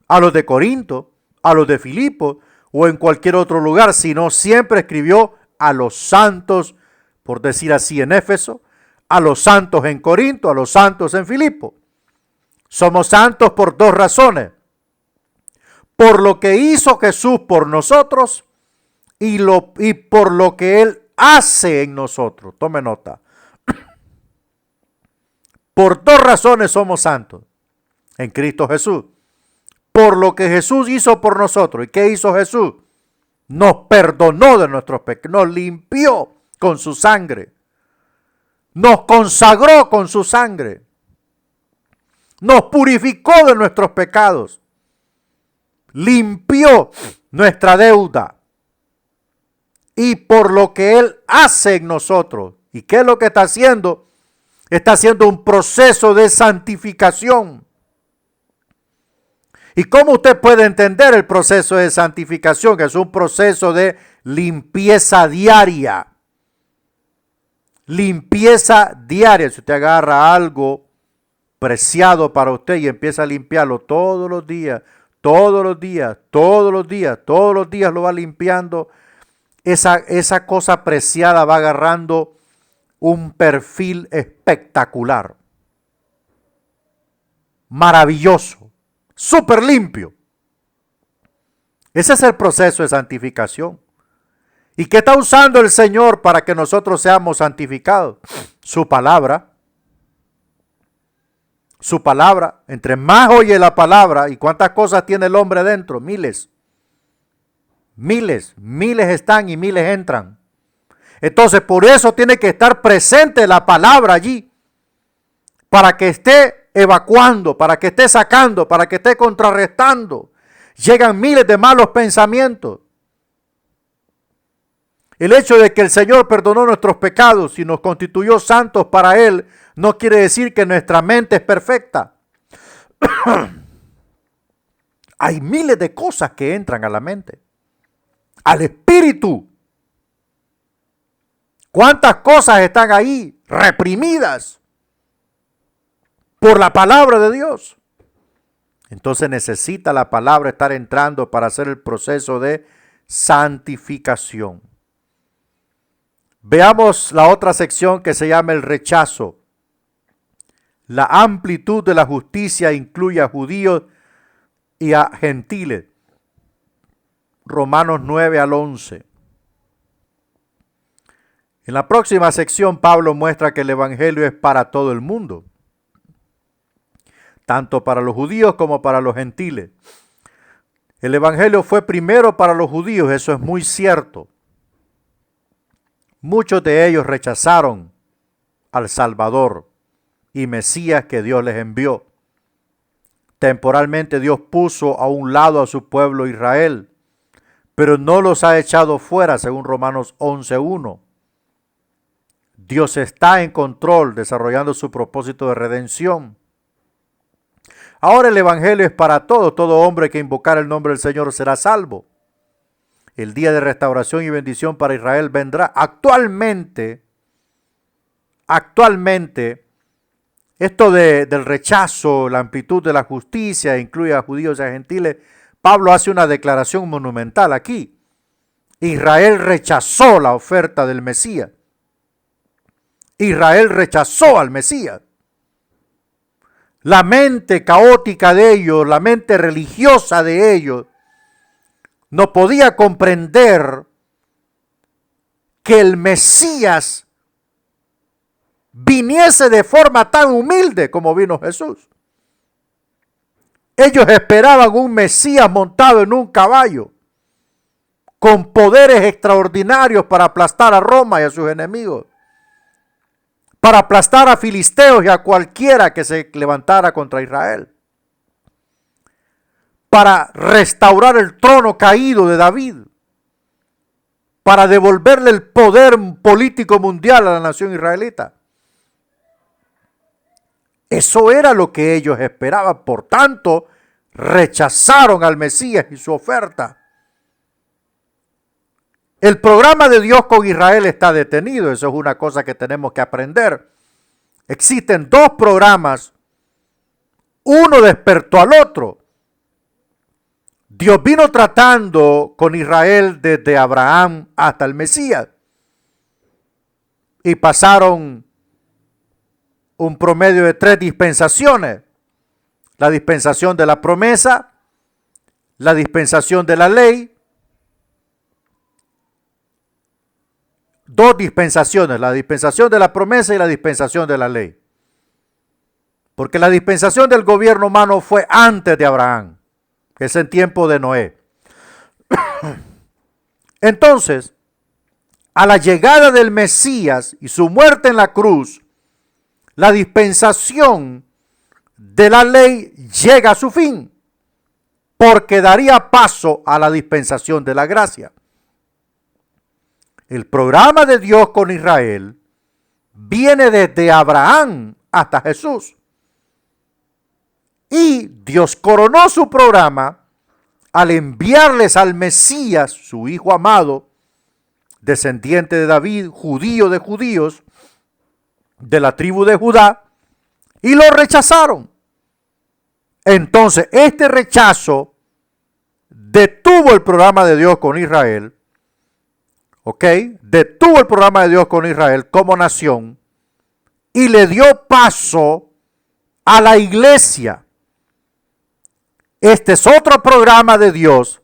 a los de Corinto, a los de Filipo o en cualquier otro lugar, sino siempre escribió a los santos, por decir así, en Éfeso, a los santos en Corinto, a los santos en Filipo. Somos santos por dos razones. Por lo que hizo Jesús por nosotros y por lo que Él hace en nosotros. Tome nota. Por dos razones somos santos en Cristo Jesús. Por lo que Jesús hizo por nosotros. ¿Y qué hizo Jesús? Nos perdonó de nuestros pecados, nos limpió con su sangre, nos consagró con su sangre, nos purificó de nuestros pecados, limpió nuestra deuda. Y por lo que Él hace en nosotros. ¿Y qué es lo que está haciendo? Está haciendo un proceso de santificación. ¿Y cómo usted puede entender el proceso de santificación? Que es un proceso de limpieza diaria. Limpieza diaria. Si usted agarra algo preciado para usted y empieza a limpiarlo todos los días, todos los días, todos los días, todos los días lo va limpiando, esa cosa preciada va agarrando un perfil espectacular, maravilloso, súper limpio. Ese es el proceso de santificación. ¿Y qué está usando el Señor para que nosotros seamos santificados? Su palabra. Su palabra. Entre más oye la palabra, ¿y cuántas cosas tiene el hombre dentro? Miles. Miles están y miles entran. Entonces, por eso tiene que estar presente la palabra allí, para que esté evacuando, para que esté sacando, para que esté contrarrestando. Llegan miles de malos pensamientos. El hecho de que el Señor perdonó nuestros pecados y nos constituyó santos para Él, no quiere decir que nuestra mente es perfecta. Hay miles de cosas que entran a la mente, al espíritu. ¿Cuántas cosas están ahí reprimidas por la palabra de Dios? Entonces necesita la palabra estar entrando para hacer el proceso de santificación. Veamos la otra sección que se llama el rechazo. La amplitud de la justicia incluye a judíos y a gentiles. Romanos 9 al 11. En la próxima sección, Pablo muestra que el evangelio es para todo el mundo, tanto para los judíos como para los gentiles. El evangelio fue primero para los judíos, eso es muy cierto. muchos de ellos rechazaron al Salvador y Mesías que Dios les envió. Temporalmente Dios puso a un lado a su pueblo Israel, pero no los ha echado fuera, según Romanos 11:1. Dios está en control, desarrollando su propósito de redención. Ahora el Evangelio es para todos. Todo hombre que invocar el nombre del Señor será salvo. El día de restauración y bendición para Israel vendrá. Actualmente, esto del rechazo, la amplitud de la justicia, incluye a judíos y a gentiles, Pablo hace una declaración monumental aquí. Israel rechazó la oferta del Mesías. Israel rechazó al Mesías. La mente caótica de ellos, la mente religiosa de ellos, no podía comprender que el Mesías viniese de forma tan humilde como vino Jesús. Ellos esperaban un Mesías montado en un caballo, con poderes extraordinarios para aplastar a Roma y a sus enemigos, para aplastar a filisteos y a cualquiera que se levantara contra Israel, para restaurar el trono caído de David, para devolverle el poder político mundial a la nación israelita. Eso era lo que ellos esperaban. Por tanto, rechazaron al Mesías y su oferta. El programa de Dios con Israel está detenido. Eso es una cosa que tenemos que aprender. Existen dos programas. Uno despertó al otro. Dios vino tratando con Israel desde Abraham hasta el Mesías. Y pasaron un promedio de 3 dispensaciones. La dispensación de la promesa, la dispensación de la ley. 2 dispensaciones, la dispensación de la promesa y la dispensación de la ley. Porque la dispensación del gobierno humano fue antes de Abraham, que es en tiempo de Noé. Entonces, a la llegada del Mesías y su muerte en la cruz, la dispensación de la ley llega a su fin, porque daría paso a la dispensación de la gracia. El programa de Dios con Israel viene desde Abraham hasta Jesús. Y Dios coronó su programa al enviarles al Mesías, su hijo amado, descendiente de David, judío de judíos, de la tribu de Judá, y lo rechazaron. Entonces, este rechazo detuvo el programa de Dios con Israel, ¿ok? Detuvo el programa de Dios con Israel como nación y le dio paso a la iglesia. Este es otro programa de Dios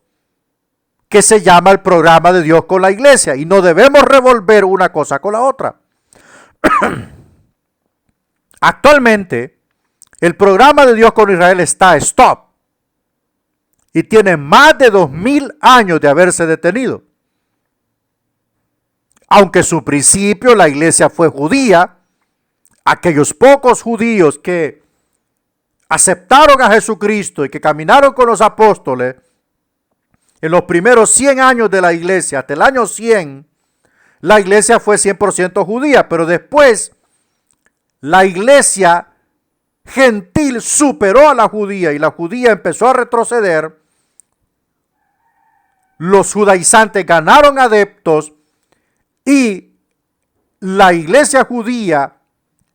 que se llama el programa de Dios con la iglesia, y no debemos revolver una cosa con la otra. Actualmente, el programa de Dios con Israel está stop y tiene más de 2000 años de haberse detenido. Aunque en su principio la iglesia fue judía, aquellos pocos judíos que aceptaron a Jesucristo y que caminaron con los apóstoles en los primeros 100 años de la iglesia, hasta el año 100, la iglesia fue 100% judía, pero después la iglesia gentil superó a la judía y la judía empezó a retroceder. Los judaizantes ganaron adeptos y la iglesia judía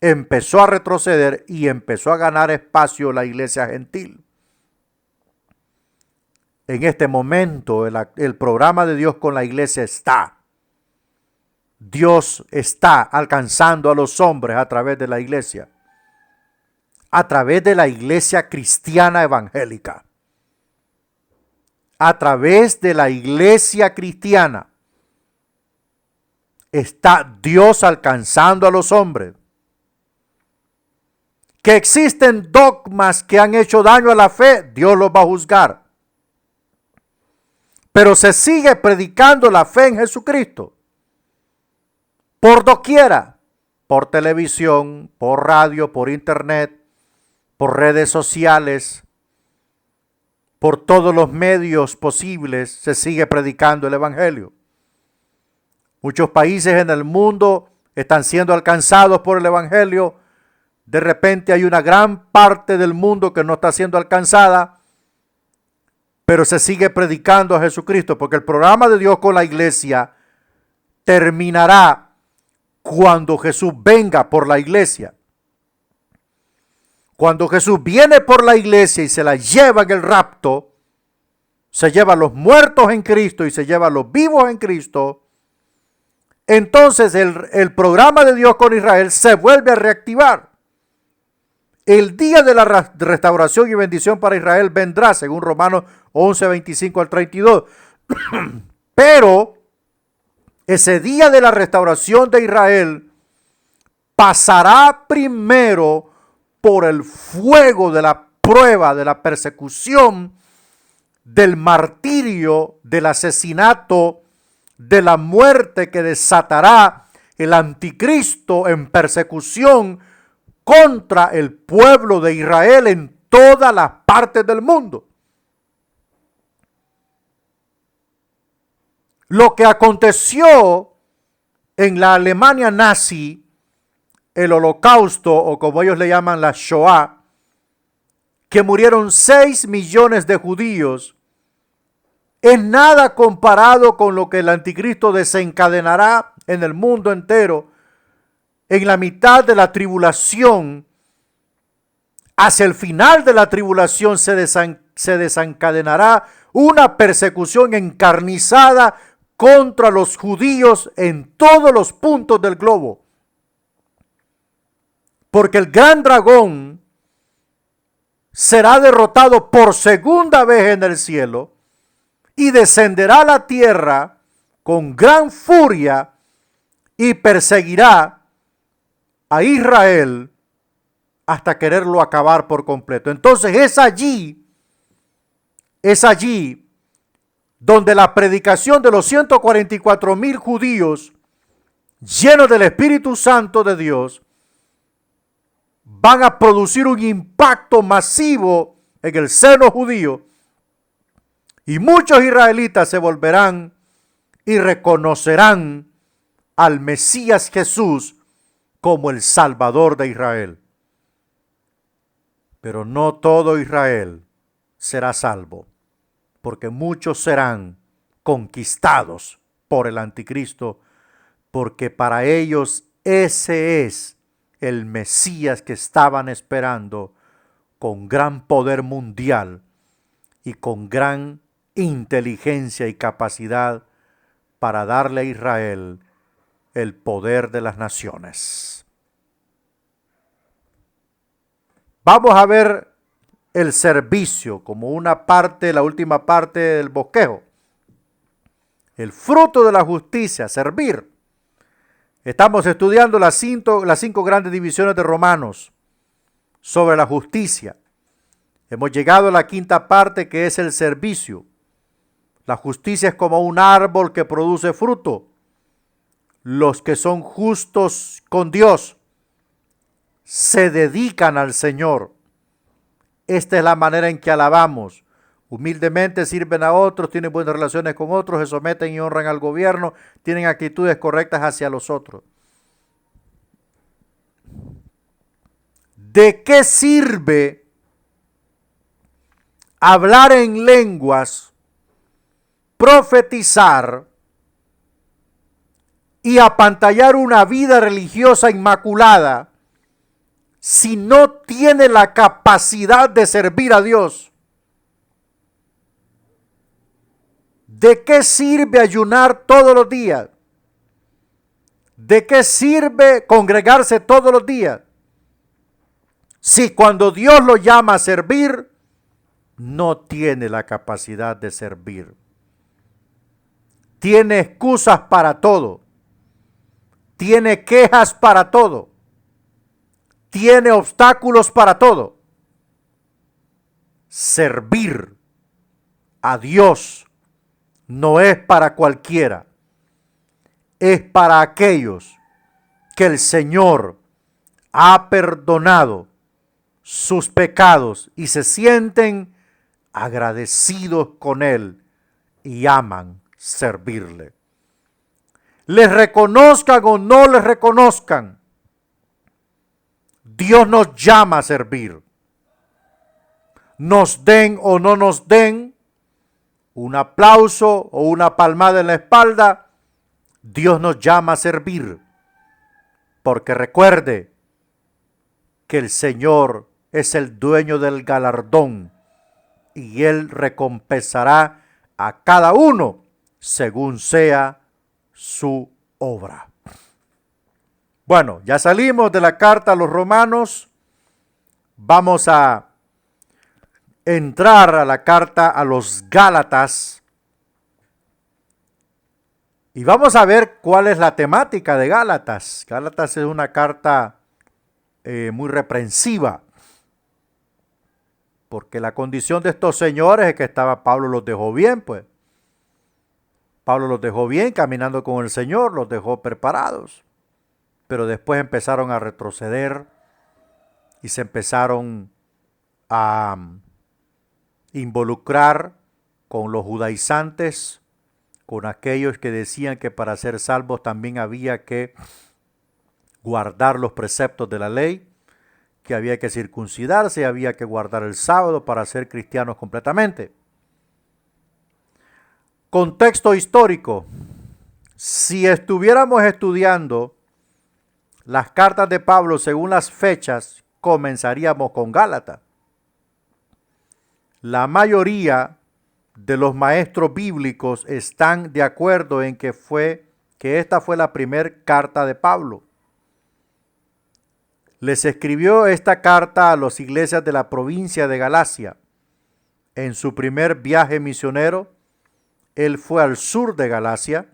empezó a retroceder y empezó a ganar espacio la iglesia gentil. En este momento el programa de Dios con la iglesia está. Dios está alcanzando a los hombres a través de la iglesia. A través de la iglesia cristiana evangélica. A través de la iglesia cristiana está Dios alcanzando a los hombres. Que existen dogmas que han hecho daño a la fe, Dios los va a juzgar. Pero se sigue predicando la fe en Jesucristo. por doquiera, por televisión, por radio, por internet, por redes sociales, por todos los medios posibles se sigue predicando el evangelio. Muchos países en el mundo están siendo alcanzados por el evangelio. De repente hay una gran parte del mundo que no está siendo alcanzada, pero se sigue predicando a Jesucristo, porque el programa de Dios con la iglesia terminará cuando Jesús venga por la iglesia. Cuando Jesús viene por la iglesia y se la lleva en el rapto, se lleva a los muertos en Cristo y se lleva a los vivos en Cristo, entonces el programa de Dios con Israel se vuelve a reactivar. El día de la restauración y bendición para Israel vendrá, según Romanos 11, 25 al 32. Pero ese día de la restauración de Israel pasará primero por el fuego de la prueba, de la persecución, del martirio, del asesinato, de la muerte que desatará el anticristo en persecución contra el pueblo de Israel en todas las partes del mundo. Lo que aconteció en la Alemania nazi, el Holocausto, o como ellos le llaman la Shoah, que murieron 6 millones de judíos, es nada comparado con lo que el anticristo desencadenará en el mundo entero en la mitad de la tribulación. Hacia el final de la tribulación se desencadenará una persecución encarnizada contra los judíos en todos los puntos del globo. Porque el gran dragón será derrotado por segunda vez en el cielo y descenderá a la tierra con gran furia y perseguirá a Israel hasta quererlo acabar por completo. Entonces es allí donde la predicación de los 144,000 judíos llenos del Espíritu Santo de Dios van a producir un impacto masivo en el seno judío, y muchos israelitas se volverán y reconocerán al Mesías Jesús como el Salvador de Israel. Pero no todo Israel será salvo, porque muchos serán conquistados por el anticristo, porque para ellos ese es el Mesías que estaban esperando, con gran poder mundial y con gran inteligencia y capacidad para darle a Israel el poder de las naciones. Vamos a ver el servicio como una parte, la última parte del bosquejo. El fruto de la justicia, servir. Estamos estudiando las 5 grandes divisiones de Romanos sobre la justicia. Hemos llegado a la quinta parte, que es el servicio. La justicia es como un árbol que produce fruto. Los que son justos con Dios se dedican al Señor. Esta es la manera en que alabamos. Humildemente sirven a otros, tienen buenas relaciones con otros, se someten y honran al gobierno, tienen actitudes correctas hacia los otros. ¿De qué sirve hablar en lenguas, profetizar y apantallar una vida religiosa inmaculada si no tiene la capacidad de servir a Dios? ¿De qué sirve ayunar todos los días? ¿De qué sirve congregarse todos los días? Si cuando Dios lo llama a servir, no tiene la capacidad de servir. Tiene excusas para todo. Tiene quejas para todo. Tiene obstáculos para todo. Servir a Dios no es para cualquiera. Es para aquellos que el Señor ha perdonado sus pecados y se sienten agradecidos con Él y aman servirle. Les reconozcan o no les reconozcan, Dios nos llama a servir. Nos den o no nos den un aplauso o una palmada en la espalda, Dios nos llama a servir. Porque recuerde que el Señor es el dueño del galardón y Él recompensará a cada uno según sea su obra. Bueno, ya salimos de la carta a los romanos. Vamos a entrar a la carta a los Gálatas. Y vamos a ver cuál es la temática de Gálatas. Gálatas es una carta muy reprensiva. Porque la condición de estos señores es que Pablo los dejó bien, pues. Pablo los dejó bien caminando con el Señor, los dejó preparados. Pero después empezaron a retroceder y se empezaron a involucrar con los judaizantes, con aquellos que decían que para ser salvos también había que guardar los preceptos de la ley, que había que circuncidarse, había que guardar el sábado para ser cristianos completamente. Contexto histórico. Si estuviéramos estudiando las cartas de Pablo según las fechas, comenzaríamos con Gálatas. La mayoría de los maestros bíblicos están de acuerdo en que esta fue la primera carta de Pablo. Les escribió esta carta a las iglesias de la provincia de Galacia. En su primer viaje misionero, él fue al sur de Galacia.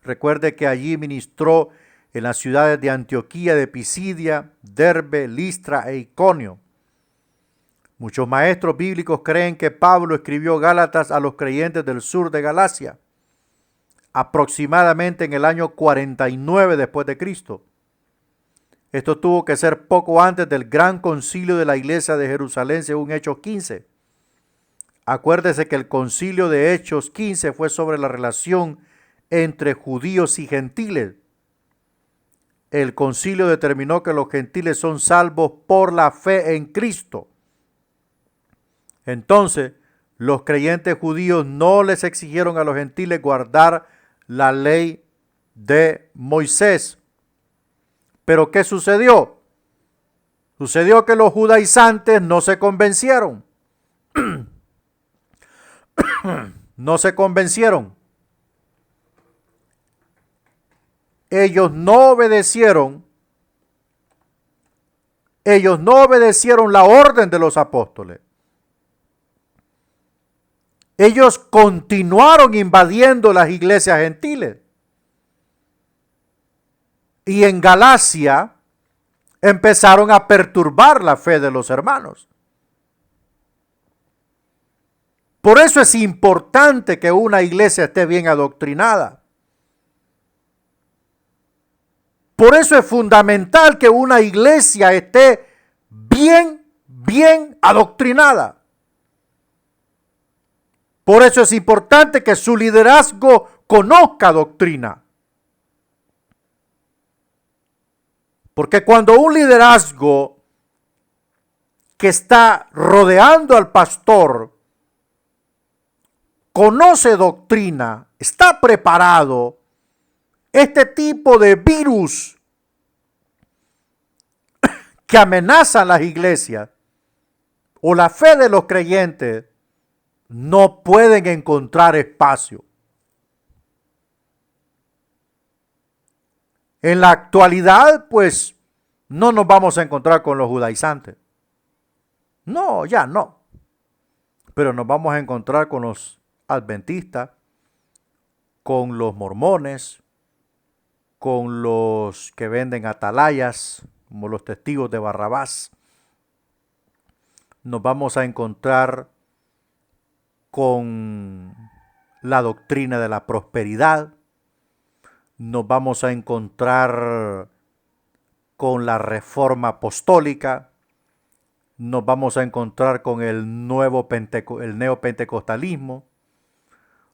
Recuerde que allí ministró en las ciudades de Antioquía, de Pisidia, Derbe, Listra e Iconio. Muchos maestros bíblicos creen que Pablo escribió Gálatas a los creyentes del sur de Galacia, aproximadamente en el año 49 después de Cristo. Esto tuvo que ser poco antes del gran concilio de la iglesia de Jerusalén, según Hechos 15. Acuérdese que el concilio de Hechos 15 fue sobre la relación entre judíos y gentiles. El concilio determinó que los gentiles son salvos por la fe en Cristo. Entonces, los creyentes judíos no les exigieron a los gentiles guardar la ley de Moisés. Pero ¿qué sucedió? Sucedió que los judaizantes no se convencieron. No se convencieron. Ellos no obedecieron la orden de los apóstoles. Ellos continuaron invadiendo las iglesias gentiles. Y en Galacia empezaron a perturbar la fe de los hermanos. Por eso es importante que una iglesia esté bien adoctrinada. Por eso es fundamental que una iglesia esté bien adoctrinada. Por eso es importante que su liderazgo conozca doctrina. Porque cuando un liderazgo que está rodeando al pastor conoce doctrina, está preparado, este tipo de virus que amenazan las iglesias o la fe de los creyentes no pueden encontrar espacio. En la actualidad, pues, no nos vamos a encontrar con los judaizantes. No, ya no. Pero nos vamos a encontrar con los adventistas, con los mormones, con los que venden atalayas, como los testigos de Barrabás. Nos vamos a encontrar con la doctrina de la prosperidad. nos vamos a encontrar con la reforma apostólica, nos vamos a encontrar con el neopentecostalismo,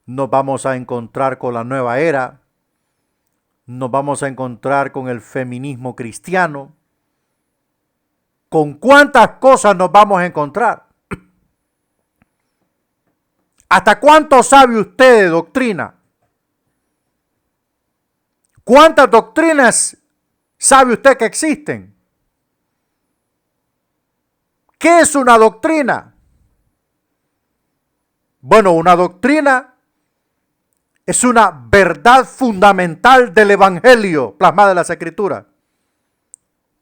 nos vamos a encontrar con la nueva era, nos vamos a encontrar con el feminismo cristiano. ¿Con cuántas cosas nos vamos a encontrar? ¿Hasta cuánto sabe usted de doctrina? ¿Cuántas doctrinas sabe usted que existen? ¿Qué es una doctrina? Bueno, una doctrina es una verdad fundamental del Evangelio plasmada en las Escrituras,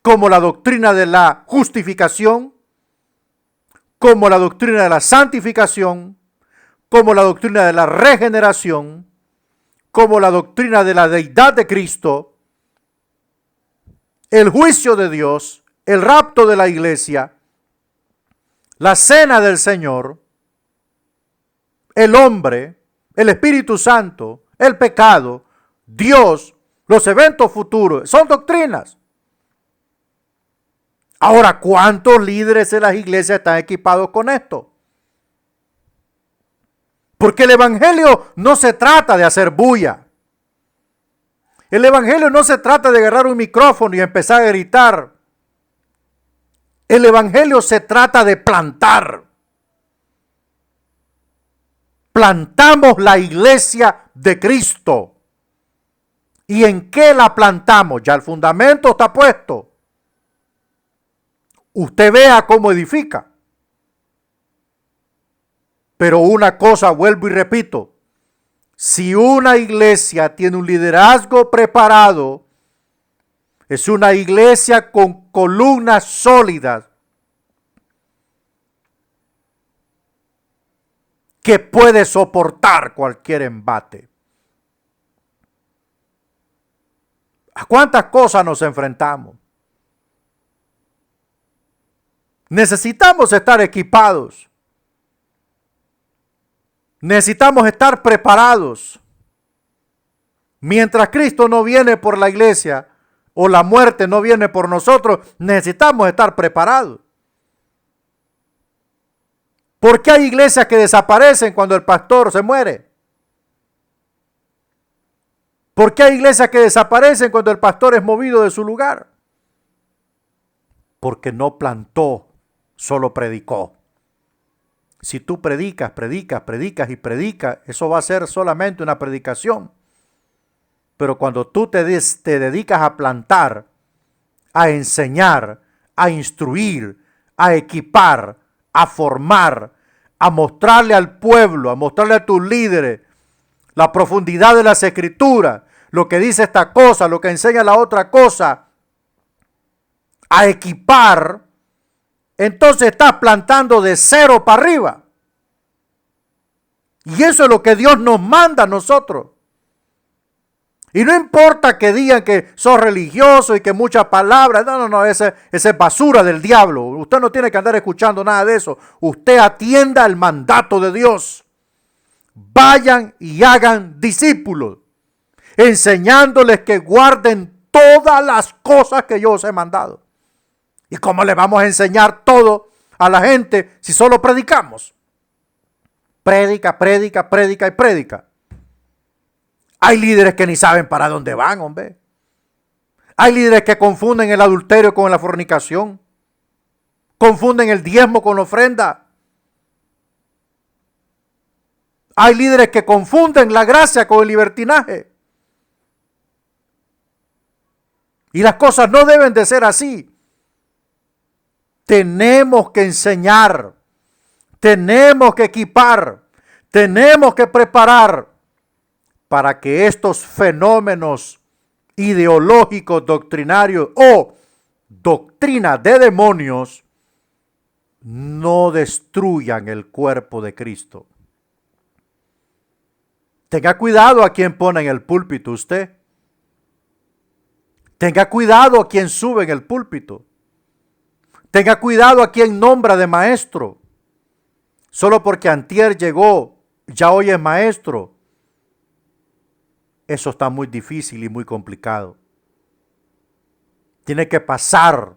como la doctrina de la justificación, como la doctrina de la santificación, como la doctrina de la regeneración, como la doctrina de la deidad de Cristo, el juicio de Dios, el rapto de la iglesia, la cena del Señor, el hombre, el Espíritu Santo, el pecado, Dios, los eventos futuros, son doctrinas. Ahora, ¿cuántos líderes de las iglesias están equipados con esto? Porque el evangelio no se trata de hacer bulla. El evangelio no se trata de agarrar un micrófono y empezar a gritar. El evangelio se trata de plantar. Plantamos la iglesia de Cristo. ¿Y en qué la plantamos? Ya el fundamento está puesto. Usted vea cómo edifica. Pero una cosa, vuelvo y repito, si una iglesia tiene un liderazgo preparado, es una iglesia con columnas sólidas que puede soportar cualquier embate. ¿A cuántas cosas nos enfrentamos? Necesitamos estar equipados. Necesitamos estar preparados. Mientras Cristo no viene por la iglesia o la muerte no viene por nosotros, necesitamos estar preparados. ¿Por qué hay iglesias que desaparecen cuando el pastor se muere? ¿Por qué hay iglesias que desaparecen cuando el pastor es movido de su lugar? Porque no plantó, solo predicó. Si tú predicas y predicas, eso va a ser solamente una predicación. Pero cuando tú te dedicas a plantar, a enseñar, a instruir, a equipar, a formar, a mostrarle al pueblo, a mostrarle a tus líderes la profundidad de las escrituras, lo que dice esta cosa, lo que enseña la otra cosa, a equipar, entonces estás plantando de cero para arriba. Y eso es lo que Dios nos manda a nosotros. Y no importa que digan que sos religioso y que muchas palabras, no, esa es basura del diablo. Usted no tiene que andar escuchando nada de eso. Usted atienda el mandato de Dios. Vayan y hagan discípulos, enseñándoles que guarden todas las cosas que yo os he mandado. ¿Y cómo le vamos a enseñar todo a la gente si solo predicamos? Prédica y prédica. Hay líderes que ni saben para dónde van, hombre. Hay líderes que confunden el adulterio con la fornicación. Confunden el diezmo con la ofrenda. Hay líderes que confunden la gracia con el libertinaje. Y las cosas no deben de ser así. Tenemos que enseñar, tenemos que equipar, tenemos que preparar para que estos fenómenos ideológicos, doctrinarios o doctrina de demonios no destruyan el cuerpo de Cristo. Tenga cuidado a quien pone en el púlpito usted. Tenga cuidado a quien sube en el púlpito. Tenga cuidado a quien nombra de maestro. Solo porque antier llegó, ya hoy es maestro. eso está muy difícil y muy complicado. Tiene que pasar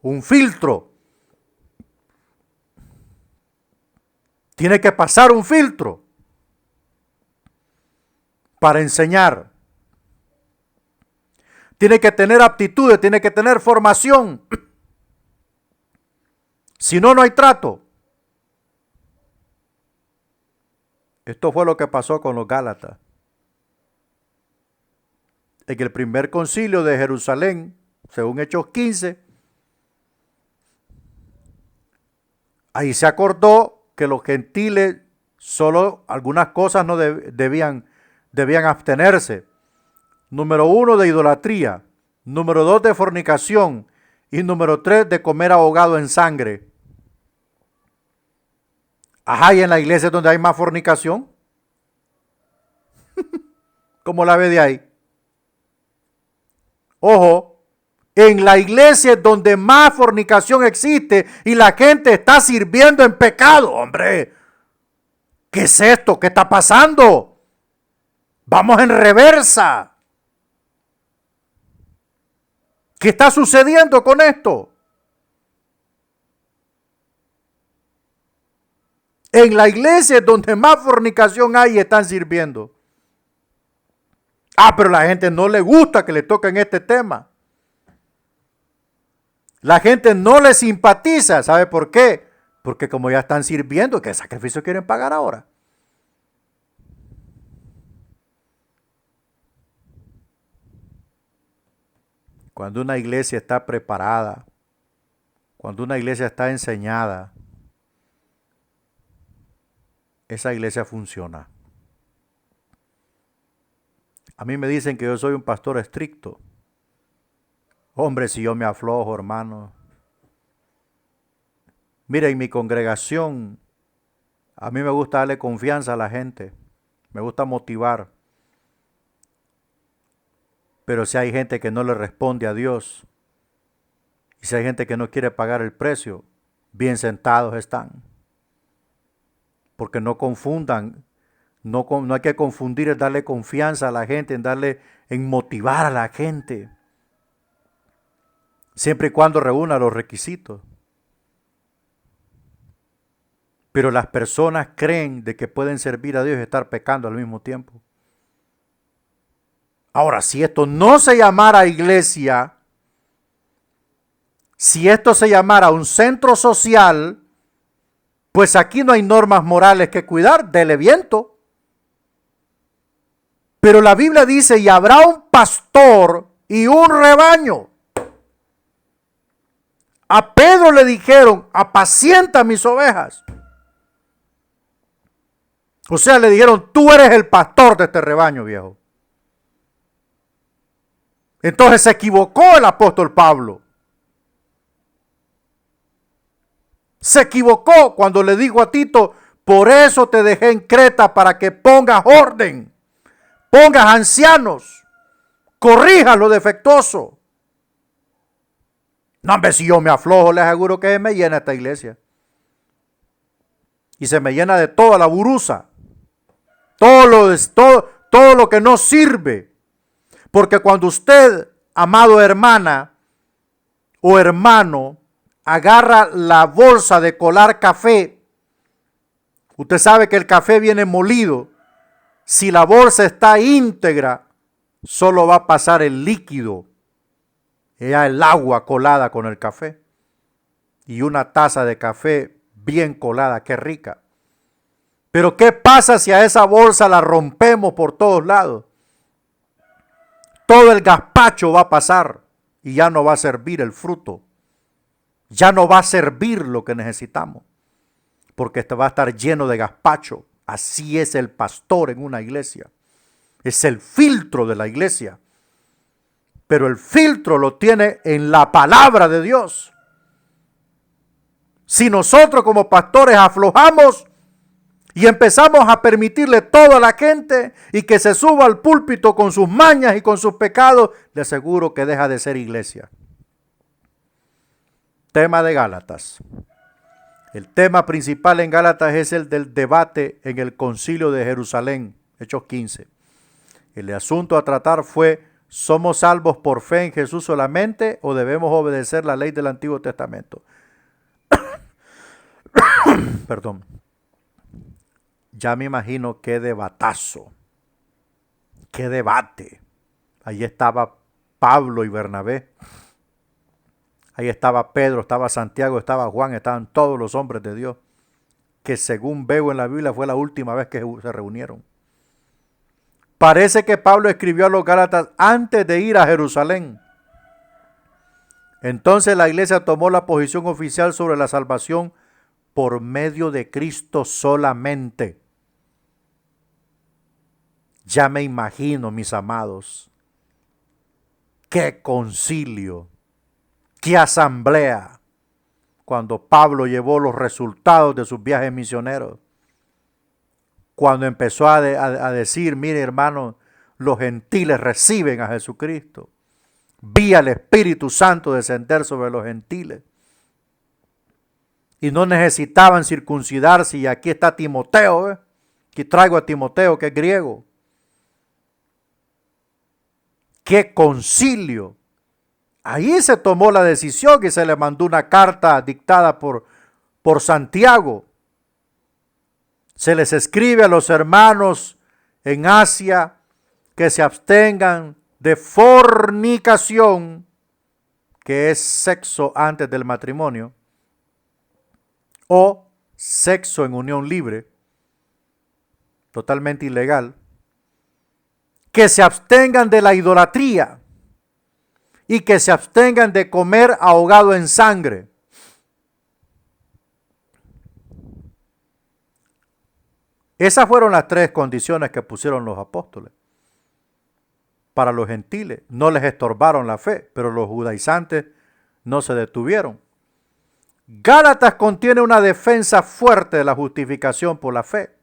un filtro. Tiene que pasar un filtro para enseñar. Tiene que tener aptitudes, tiene que tener formación. Si no, no hay trato. Esto fue lo que pasó con los Gálatas. En el primer concilio de Jerusalén, según Hechos 15, ahí se acordó que los gentiles solo algunas cosas no debían abstenerse. Número 1, de idolatría. Número 2, de fornicación. Y número 3, de comer ahogado en sangre. Ajá, y en la iglesia es donde hay más fornicación. ¿Cómo la ve de ahí? Ojo, en la iglesia es donde más fornicación existe y la gente está sirviendo en pecado, hombre. ¿Qué es esto? ¿Qué está pasando? Vamos en reversa. ¿Qué está sucediendo con esto? En la iglesia es donde más fornicación hay y están sirviendo. Pero a la gente no le gusta que le toquen este tema. La gente no le simpatiza. ¿Sabe por qué? Porque como ya están sirviendo, ¿qué sacrificio quieren pagar ahora? Cuando una iglesia está preparada, cuando una iglesia está enseñada, esa iglesia funciona. A mí me dicen que yo soy un pastor estricto. Hombre, si yo me aflojo, hermano. Mira, en mi congregación, a mí me gusta darle confianza a la gente. Me gusta motivar. Pero si hay gente que no le responde a Dios, y si hay gente que no quiere pagar el precio, bien sentados están. Porque no confundan, no hay que confundir en darle confianza a la gente, en motivar a la gente. Siempre y cuando reúna los requisitos. Pero las personas creen de que pueden servir a Dios y estar pecando al mismo tiempo. Ahora, si esto no se llamara iglesia, si esto se llamara un centro social, pues aquí no hay normas morales que cuidar, dele viento. Pero la Biblia dice, y habrá un pastor y un rebaño. A Pedro le dijeron, apacienta mis ovejas. O sea, le dijeron, tú eres el pastor de este rebaño, viejo. Entonces se equivocó el apóstol Pablo. Se equivocó cuando le dijo a Tito, por eso te dejé en Creta para que pongas orden, pongas ancianos, corrijas lo defectuoso. No, hombre, si yo me aflojo, les aseguro que me llena esta iglesia. Y se me llena de toda la burusa. Todo lo que no sirve. Porque cuando usted, amado hermana o hermano, agarra la bolsa de colar café, usted sabe que el café viene molido. Si la bolsa está íntegra, solo va a pasar el líquido, el agua colada con el café. Y una taza de café bien colada, qué rica. Pero ¿qué pasa si a esa bolsa la rompemos por todos lados? Todo el gazpacho va a pasar y ya no va a servir el fruto. Ya no va a servir lo que necesitamos. Porque este va a estar lleno de gazpacho. Así es el pastor en una iglesia. Es el filtro de la iglesia. Pero el filtro lo tiene en la palabra de Dios. Si nosotros como pastores aflojamos y empezamos a permitirle todo a la gente y que se suba al púlpito con sus mañas y con sus pecados, le aseguro que deja de ser iglesia. Tema de Gálatas. El tema principal en Gálatas es el del debate en el concilio de Jerusalén, Hechos 15. El asunto a tratar fue, ¿somos salvos por fe en Jesús solamente o debemos obedecer la ley del Antiguo Testamento? Perdón. Ya me imagino qué debatazo, qué debate. Ahí estaba Pablo y Bernabé. Ahí estaba Pedro, estaba Santiago, estaba Juan, estaban todos los hombres de Dios, que según veo en la Biblia fue la última vez que se reunieron. Parece que Pablo escribió a los Gálatas antes de ir a Jerusalén. Entonces la iglesia tomó la posición oficial sobre la salvación por medio de Cristo solamente. Ya me imagino, mis amados, qué concilio, qué asamblea, cuando Pablo llevó los resultados de sus viajes misioneros. Cuando empezó a decir, mire hermano, los gentiles reciben a Jesucristo. Vi al Espíritu Santo descender sobre los gentiles. Y no necesitaban circuncidarse. Y aquí está Timoteo. Aquí traigo a Timoteo, que es griego. ¡Qué concilio! Ahí se tomó la decisión y se le mandó una carta dictada por Santiago. Se les escribe a los hermanos en Asia que se abstengan de fornicación, que es sexo antes del matrimonio, o sexo en unión libre, totalmente ilegal, que se abstengan de la idolatría y que se abstengan de comer ahogado en sangre. Esas fueron las 3 condiciones que pusieron los apóstoles para los gentiles. No les estorbaron la fe, pero los judaizantes no se detuvieron. Gálatas contiene una defensa fuerte de la justificación por la fe.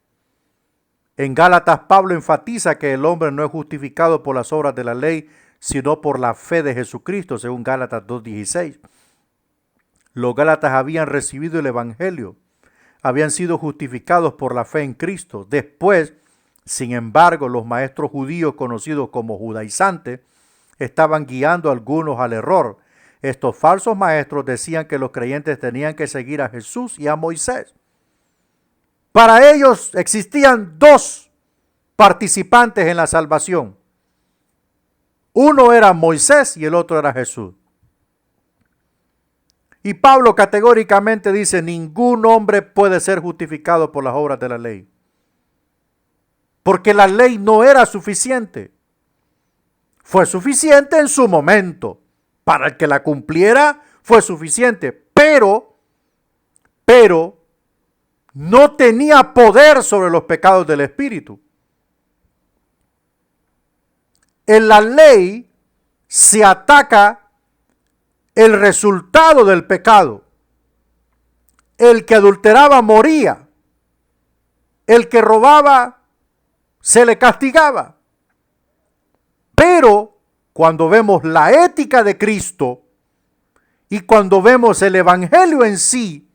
En Gálatas, Pablo enfatiza que el hombre no es justificado por las obras de la ley, sino por la fe de Jesucristo, según Gálatas 2:16. Los Gálatas habían recibido el evangelio, habían sido justificados por la fe en Cristo. Después, sin embargo, los maestros judíos conocidos como judaizantes estaban guiando a algunos al error. Estos falsos maestros decían que los creyentes tenían que seguir a Jesús y a Moisés. Para ellos existían 2 participantes en la salvación. Uno era Moisés y el otro era Jesús. Y Pablo categóricamente dice, ningún hombre puede ser justificado por las obras de la ley. Porque la ley no era suficiente. Fue suficiente en su momento. Para el que la cumpliera fue suficiente. Pero no tenía poder sobre los pecados del espíritu. En la ley se ataca el resultado del pecado. El que adulteraba moría. El que robaba se le castigaba. Pero cuando vemos la ética de Cristo y cuando vemos el evangelio en sí,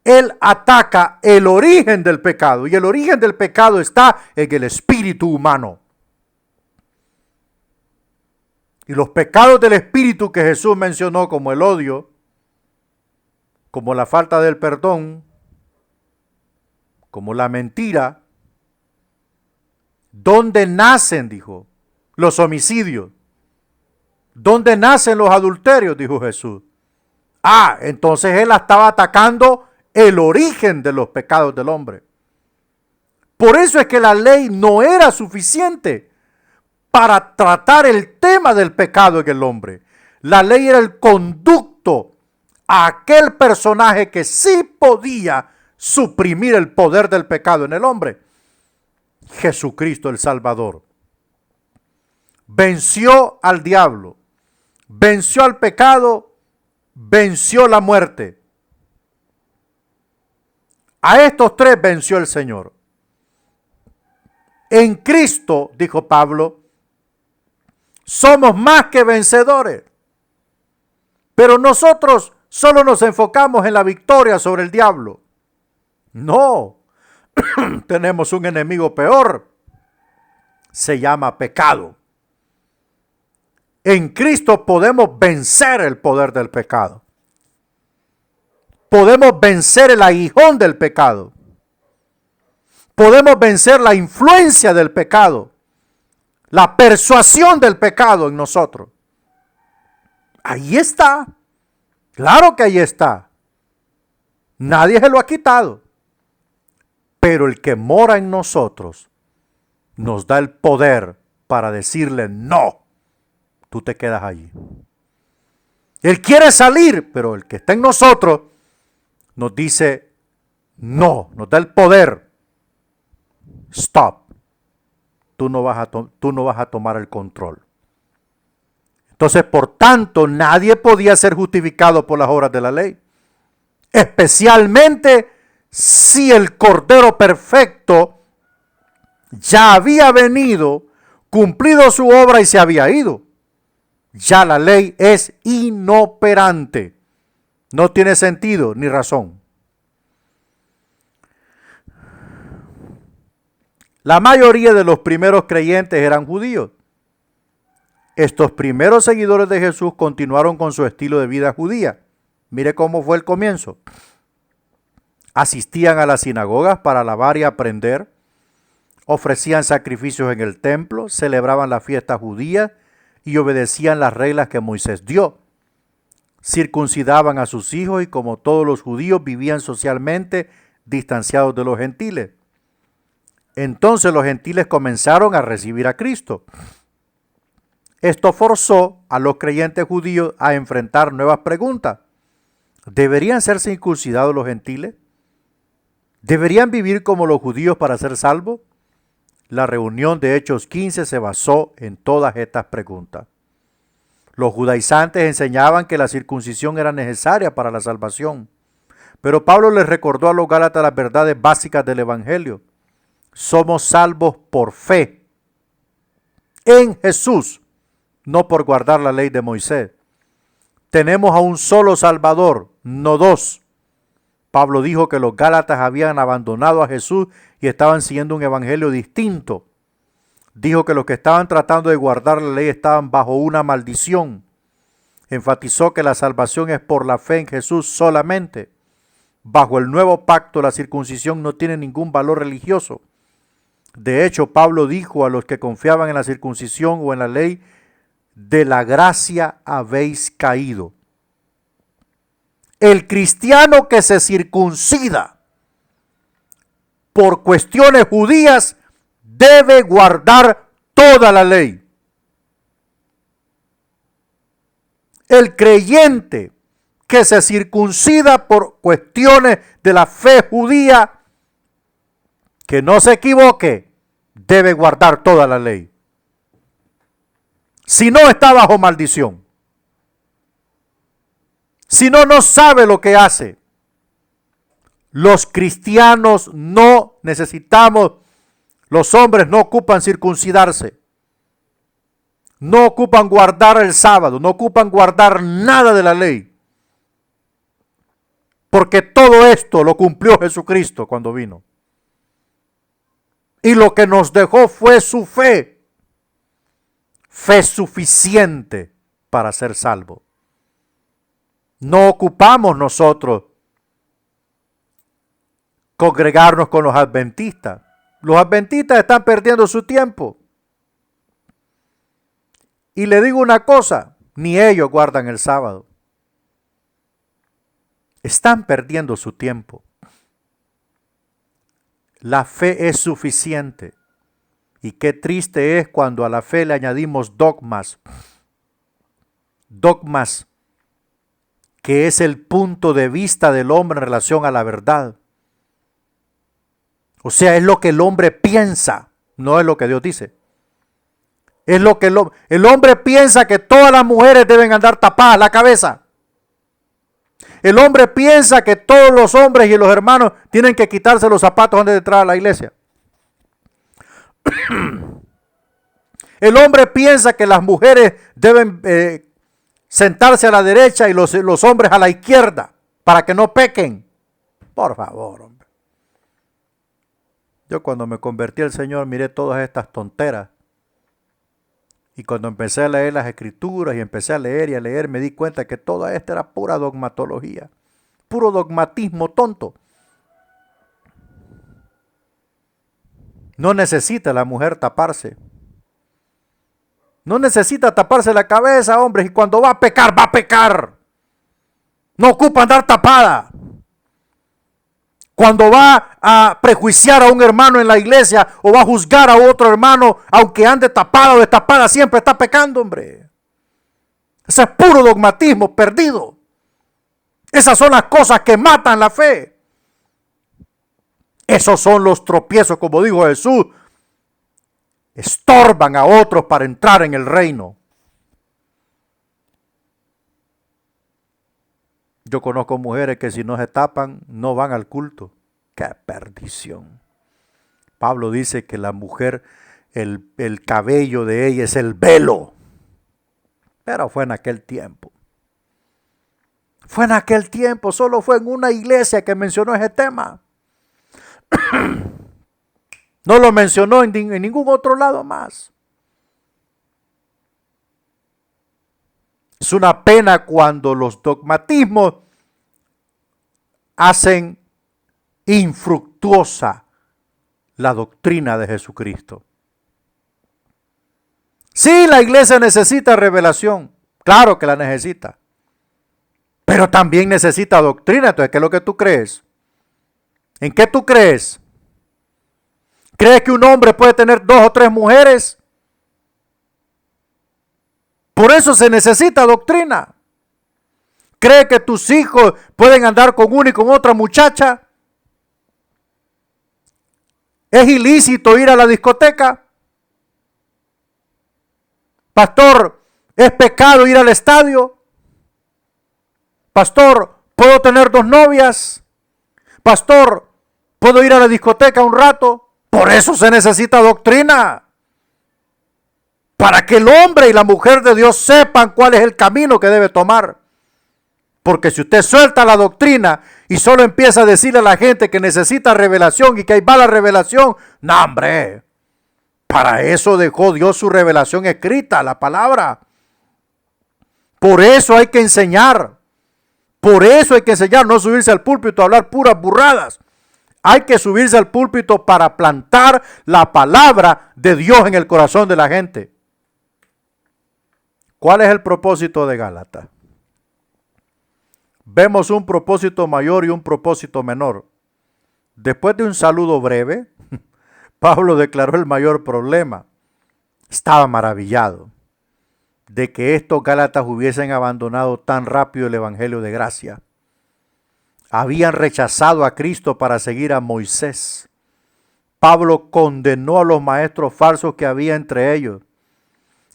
Él ataca el origen del pecado. Y el origen del pecado está en el espíritu humano. Y los pecados del espíritu que Jesús mencionó, como el odio, como la falta del perdón, como la mentira, ¿dónde nacen? Dijo, los homicidios. ¿Dónde nacen los adulterios? Dijo Jesús. Entonces Él estaba atacando el origen de los pecados del hombre. Por eso es que la ley no era suficiente para tratar el tema del pecado en el hombre. La ley era el conducto a aquel personaje que sí podía suprimir el poder del pecado en el hombre. Jesucristo el Salvador. Venció al diablo, venció al pecado, venció la muerte. A estos 3 venció el Señor. En Cristo, dijo Pablo, somos más que vencedores. Pero nosotros solo nos enfocamos en la victoria sobre el diablo. No, tenemos un enemigo peor. se llama pecado. En Cristo podemos vencer el poder del pecado. Podemos vencer el aguijón del pecado. Podemos vencer la influencia del pecado, la persuasión del pecado en nosotros. Ahí está. Claro que ahí está. Nadie se lo ha quitado. Pero el que mora en nosotros nos da el poder para decirle no. Tú te quedas allí. Él quiere salir, pero el que está en nosotros nos dice no, nos da el poder. Stop. Tú no vas a tomar el control. Entonces, por tanto, nadie podía ser justificado por las obras de la ley. Especialmente si el Cordero Perfecto ya había venido, cumplido su obra y se había ido. Ya la ley es inoperante. No tiene sentido ni razón. La mayoría de los primeros creyentes eran judíos. Estos primeros seguidores de Jesús continuaron con su estilo de vida judía. Mire cómo fue el comienzo. Asistían a las sinagogas para alabar y aprender. Ofrecían sacrificios en el templo, celebraban la fiesta judía y obedecían las reglas que Moisés dio. Circuncidaban a sus hijos y, como todos los judíos, vivían socialmente distanciados de los gentiles. Entonces los gentiles comenzaron a recibir a Cristo. Esto forzó a los creyentes judíos a enfrentar nuevas preguntas. ¿Deberían ser circuncidados los gentiles? ¿Deberían vivir como los judíos para ser salvos? La reunión de Hechos 15 se basó en todas estas preguntas. Los judaizantes enseñaban que la circuncisión era necesaria para la salvación. Pero Pablo les recordó a los gálatas las verdades básicas del Evangelio. Somos salvos por fe en Jesús, no por guardar la ley de Moisés. Tenemos a un solo Salvador, no dos. Pablo dijo que los gálatas habían abandonado a Jesús y estaban siguiendo un evangelio distinto. Dijo que los que estaban tratando de guardar la ley estaban bajo una maldición. Enfatizó que la salvación es por la fe en Jesús solamente. Bajo el nuevo pacto, la circuncisión no tiene ningún valor religioso. De hecho, Pablo dijo a los que confiaban en la circuncisión o en la ley, de la gracia habéis caído. El cristiano que se circuncida por cuestiones judías debe guardar toda la ley. El creyente que se circuncida por cuestiones de la fe judía, que no se equivoque, debe guardar toda la ley. Si no, está bajo maldición. Si no, no sabe lo que hace. Los cristianos no necesitamos, los hombres no ocupan circuncidarse. No ocupan guardar el sábado, no ocupan guardar nada de la ley. Porque todo esto lo cumplió Jesucristo cuando vino. Y lo que nos dejó fue su fe. Fe suficiente para ser salvo. No ocupamos nosotros congregarnos con los adventistas. Los adventistas están perdiendo su tiempo. Y le digo una cosa, ni ellos guardan el sábado. Están perdiendo su tiempo. La fe es suficiente. Y qué triste es cuando a la fe le añadimos dogmas. Dogmas que es el punto de vista del hombre en relación a la verdad. O sea, es lo que el hombre piensa, no es lo que Dios dice. Es lo que el hombre piensa, que todas las mujeres deben andar tapadas la cabeza. El hombre piensa que todos los hombres y los hermanos tienen que quitarse los zapatos antes de entrar a la iglesia. El hombre piensa que las mujeres deben sentarse a la derecha y los hombres a la izquierda para que no pequen. Por favor, hombre. Yo cuando me convertí al Señor miré todas estas tonteras Y cuando empecé a leer las escrituras y empecé a leer y a leer, me di cuenta que toda esta era pura dogmatología, puro dogmatismo tonto. No necesita la mujer taparse. No necesita taparse la cabeza, hombre, y cuando va a pecar, va a pecar. No ocupa andar tapada. Cuando va a prejuiciar a un hermano en la iglesia o va a juzgar a otro hermano, aunque ande tapada o destapada, siempre está pecando, hombre. Ese es puro dogmatismo perdido. Esas son las cosas que matan la fe. Esos son los tropiezos, como dijo Jesús. Estorban a otros para entrar en el reino. Yo conozco mujeres que si no se tapan, no van al culto. ¡Qué perdición! Pablo dice que la mujer, el cabello de ella es el velo. Pero fue en aquel tiempo. Fue en aquel tiempo, solo fue en una iglesia que mencionó ese tema. No lo mencionó en ningún otro lado más. Es una pena cuando los dogmatismos hacen infructuosa la doctrina de Jesucristo. Sí, la iglesia necesita revelación, claro que la necesita, pero también necesita doctrina. Entonces, ¿qué es lo que tú crees? ¿En qué tú crees? ¿Crees que un hombre puede tener 2 o 3 mujeres? Por eso se necesita doctrina. ¿Crees que tus hijos pueden andar con una y con otra muchacha? ¿Es ilícito ir a la discoteca? Pastor, ¿es pecado ir al estadio? Pastor, ¿puedo tener 2 novias? Pastor, ¿puedo ir a la discoteca un rato? Por eso se necesita doctrina. Para que el hombre y la mujer de Dios sepan cuál es el camino que debe tomar. Porque si usted suelta la doctrina y solo empieza a decirle a la gente que necesita revelación y que ahí va la revelación, no, hombre, para eso dejó Dios su revelación escrita, la palabra. Por eso hay que enseñar. Por eso hay que enseñar, no subirse al púlpito a hablar puras burradas. Hay que subirse al púlpito para plantar la palabra de Dios en el corazón de la gente. ¿Cuál es el propósito de Gálatas? Vemos un propósito mayor y un propósito menor. Después de un saludo breve, Pablo declaró el mayor problema. Estaba maravillado de que estos Gálatas hubiesen abandonado tan rápido el evangelio de gracia. Habían rechazado a Cristo para seguir a Moisés. Pablo condenó a los maestros falsos que había entre ellos.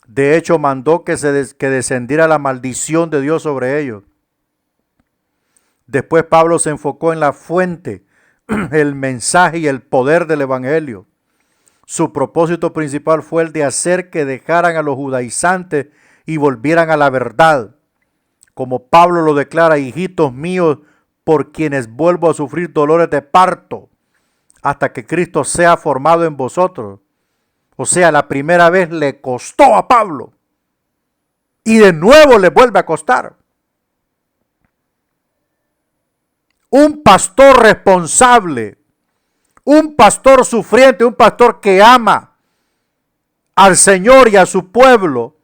De hecho, mandó que descendiera la maldición de Dios sobre ellos. Después Pablo se enfocó en la fuente, el mensaje y el poder del evangelio. Su propósito principal fue el de hacer que dejaran a los judaizantes y volvieran a la verdad. Como Pablo lo declara, hijitos míos, por quienes vuelvo a sufrir dolores de parto, hasta que Cristo sea formado en vosotros. O sea, la primera vez le costó a Pablo. Y de nuevo le vuelve a costar. Un pastor responsable, un pastor sufriente, un pastor que ama al Señor y a su pueblo,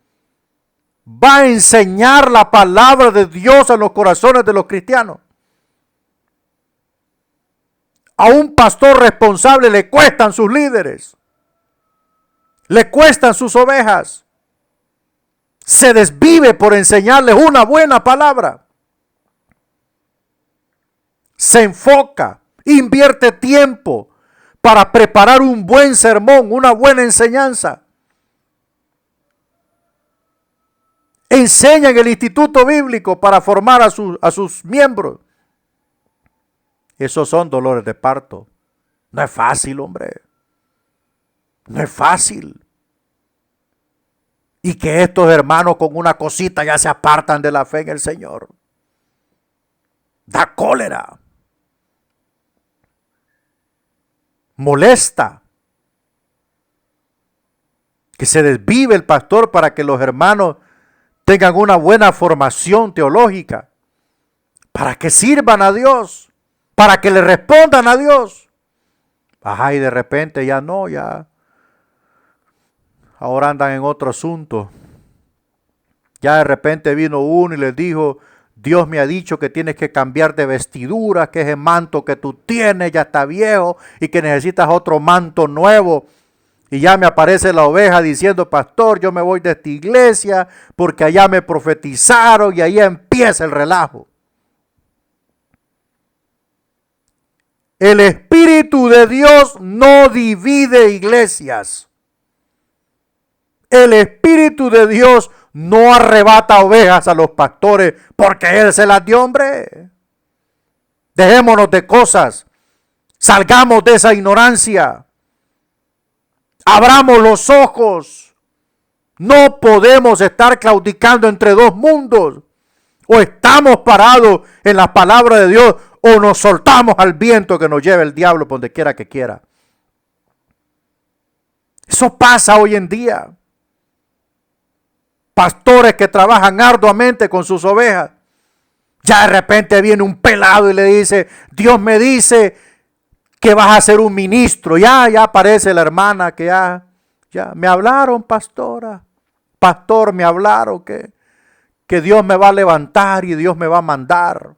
va a enseñar la palabra de Dios en los corazones de los cristianos. A un pastor responsable le cuestan sus líderes. Le cuestan sus ovejas. Se desvive por enseñarles una buena palabra. Se enfoca, invierte tiempo para preparar un buen sermón, una buena enseñanza. Enseña en el instituto bíblico para formar a sus miembros. Esos son dolores de parto. No es fácil, hombre. No es fácil. Y que estos hermanos con una cosita ya se apartan de la fe en el Señor. Da cólera. Molesta. que se desvive el pastor para que los hermanos tengan una buena formación teológica, para que sirvan a Dios, para que le respondan a Dios. Ajá, y de repente ya no, ya ahora andan en otro asunto. Ya de repente vino uno y les dijo, Dios me ha dicho que tienes que cambiar de vestidura, que ese manto que tú tienes ya está viejo y que necesitas otro manto nuevo. Y ya me aparece la oveja diciendo, pastor, yo me voy de esta iglesia porque allá me profetizaron y ahí empieza el relajo. El Espíritu de Dios no divide iglesias. El Espíritu de Dios no arrebata ovejas a los pastores porque Él se las dio, hombre. Dejémonos de cosas. Salgamos de esa ignorancia. Abramos los ojos. No podemos estar claudicando entre dos mundos. O estamos parados en la palabra de Dios o nos soltamos al viento que nos lleve el diablo por donde quiera que quiera. Eso pasa hoy en día. Pastores que trabajan arduamente con sus ovejas. Ya de repente viene un pelado y le dice, Dios me dice que vas a ser un ministro. Ya aparece la hermana que ya me hablaron, pastora. Pastor, me hablaron que Dios me va a levantar y Dios me va a mandar.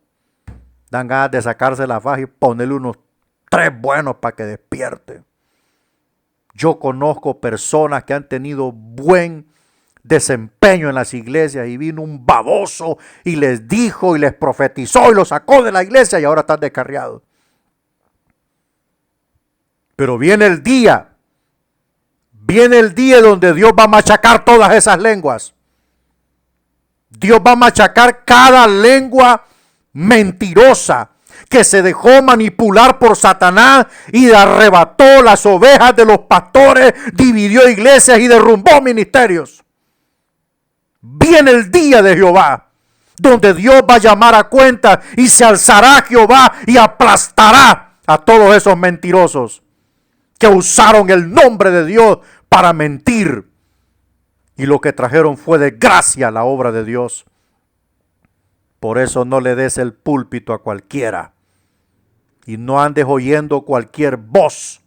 Dan ganas de sacarse la faja y ponerle unos 3 buenos para que despierte. Yo conozco personas que han tenido buen desempeño en las iglesias y vino un baboso y les dijo y les profetizó y los sacó de la iglesia y ahora están descarriados. Pero viene el día donde Dios va a machacar todas esas lenguas. Dios va a machacar cada lengua mentirosa que se dejó manipular por Satanás y arrebató las ovejas de los pastores, dividió iglesias y derrumbó ministerios. Viene el día de Jehová, donde Dios va a llamar a cuenta y se alzará Jehová y aplastará a todos esos mentirosos que usaron el nombre de Dios para mentir. Y lo que trajeron fue desgracia a la obra de Dios. Por eso no le des el púlpito a cualquiera. Y no andes oyendo cualquier voz.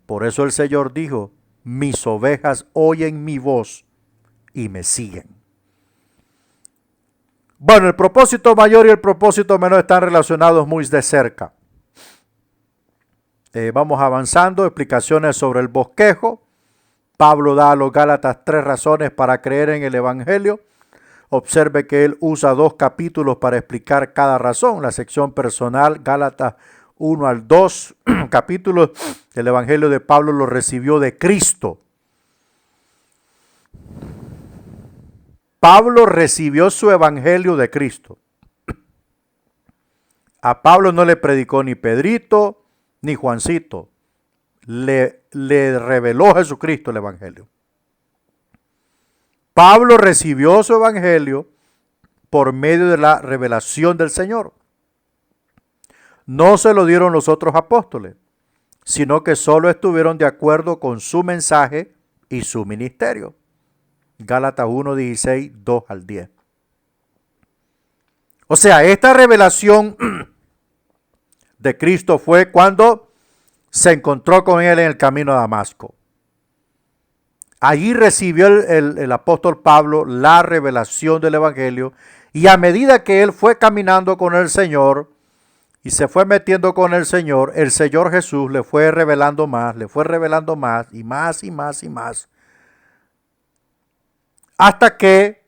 Por eso el Señor dijo, mis ovejas oyen mi voz y me siguen. Bueno, el propósito mayor y el propósito menor están relacionados muy de cerca. Vamos avanzando, explicaciones sobre el bosquejo. Pablo da a los Gálatas 3 razones para creer en el Evangelio. Observe que él usa 2 capítulos para explicar cada razón. La sección personal, Gálatas 1 al 2 capítulos, el Evangelio de Pablo lo recibió de Cristo. Pablo recibió su Evangelio de Cristo. A Pablo no le predicó ni Pedrito ni Juancito. Le reveló Jesucristo el Evangelio. Pablo recibió su Evangelio por medio de la revelación del Señor. No se lo dieron los otros apóstoles, sino que solo estuvieron de acuerdo con su mensaje y su ministerio. Gálatas 1:16, 2 al 10. O sea, esta revelación de Cristo fue cuando se encontró con él en el camino a Damasco. Allí recibió el apóstol Pablo la revelación del Evangelio y a medida que él fue caminando con el Señor y se fue metiendo con el Señor Jesús le fue revelando más y más y más y más. Hasta que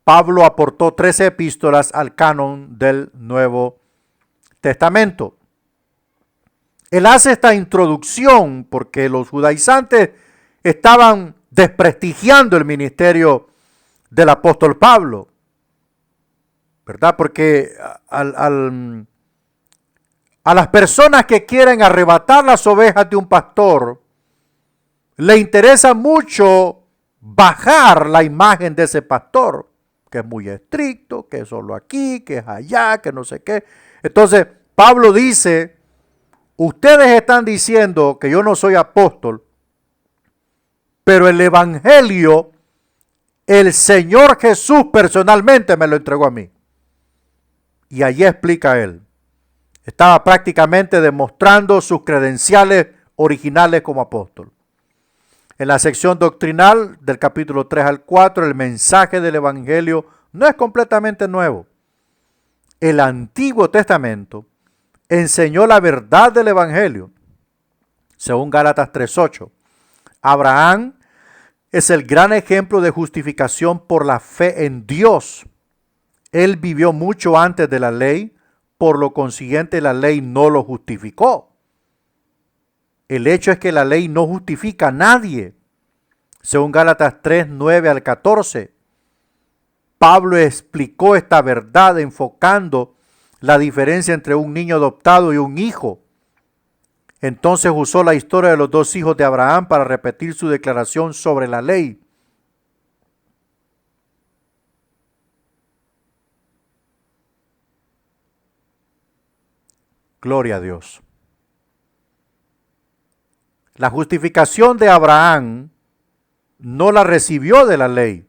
Pablo aportó 13 epístolas al canon del Nuevo Testamento. Él hace esta introducción porque los judaizantes estaban desprestigiando el ministerio del apóstol Pablo, ¿verdad? Porque a las personas que quieren arrebatar las ovejas de un pastor, le interesa mucho bajar la imagen de ese pastor, que es muy estricto, que es solo aquí, que es allá, que no sé qué. Entonces, Pablo dice, ustedes están diciendo que yo no soy apóstol, pero el Evangelio, el Señor Jesús personalmente me lo entregó a mí. Y allí explica él. Estaba prácticamente demostrando sus credenciales originales como apóstol. En la sección doctrinal del capítulo 3 al 4, el mensaje del Evangelio no es completamente nuevo. El Antiguo Testamento enseñó la verdad del Evangelio. Según Gálatas 3:8, Abraham es el gran ejemplo de justificación por la fe en Dios. Él vivió mucho antes de la ley, por lo consiguiente la ley no lo justificó. El hecho es que la ley no justifica a nadie. Según Gálatas 3:9 al 14, Pablo explicó esta verdad enfocando la diferencia entre un niño adoptado y un hijo. Entonces usó la historia de los dos hijos de Abraham para repetir su declaración sobre la ley. Gloria a Dios. La justificación de Abraham no la recibió de la ley,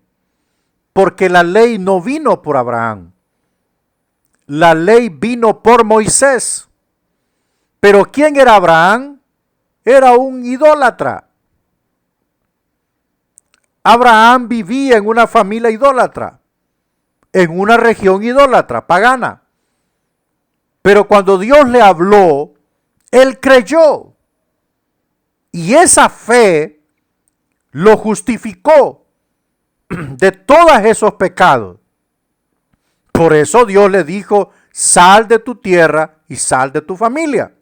porque la ley no vino por Abraham. La ley vino por Moisés. Pero ¿quién era Abraham? Era un idólatra. Abraham vivía en una familia idólatra, en una región idólatra, pagana. Pero cuando Dios le habló, él creyó. Y esa fe lo justificó de todos esos pecados. Por eso Dios le dijo, sal de tu tierra y sal de tu familia.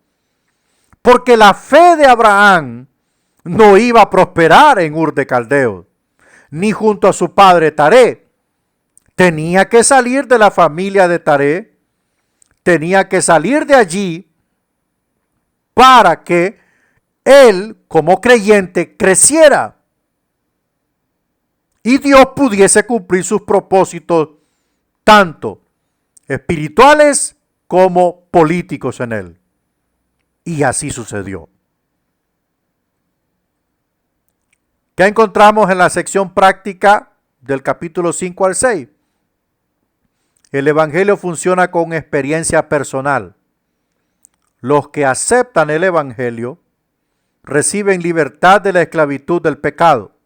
Porque la fe de Abraham no iba a prosperar en Ur de Caldeos, ni junto a su padre Taré. Tenía que salir de la familia de Taré, tenía que salir de allí para que él, como creyente, creciera y Dios pudiese cumplir sus propósitos, tanto espirituales como políticos en él. Y así sucedió. ¿Qué encontramos en la sección práctica del capítulo 5 al 6? El Evangelio funciona con experiencia personal. Los que aceptan el Evangelio reciben libertad de la esclavitud del pecado.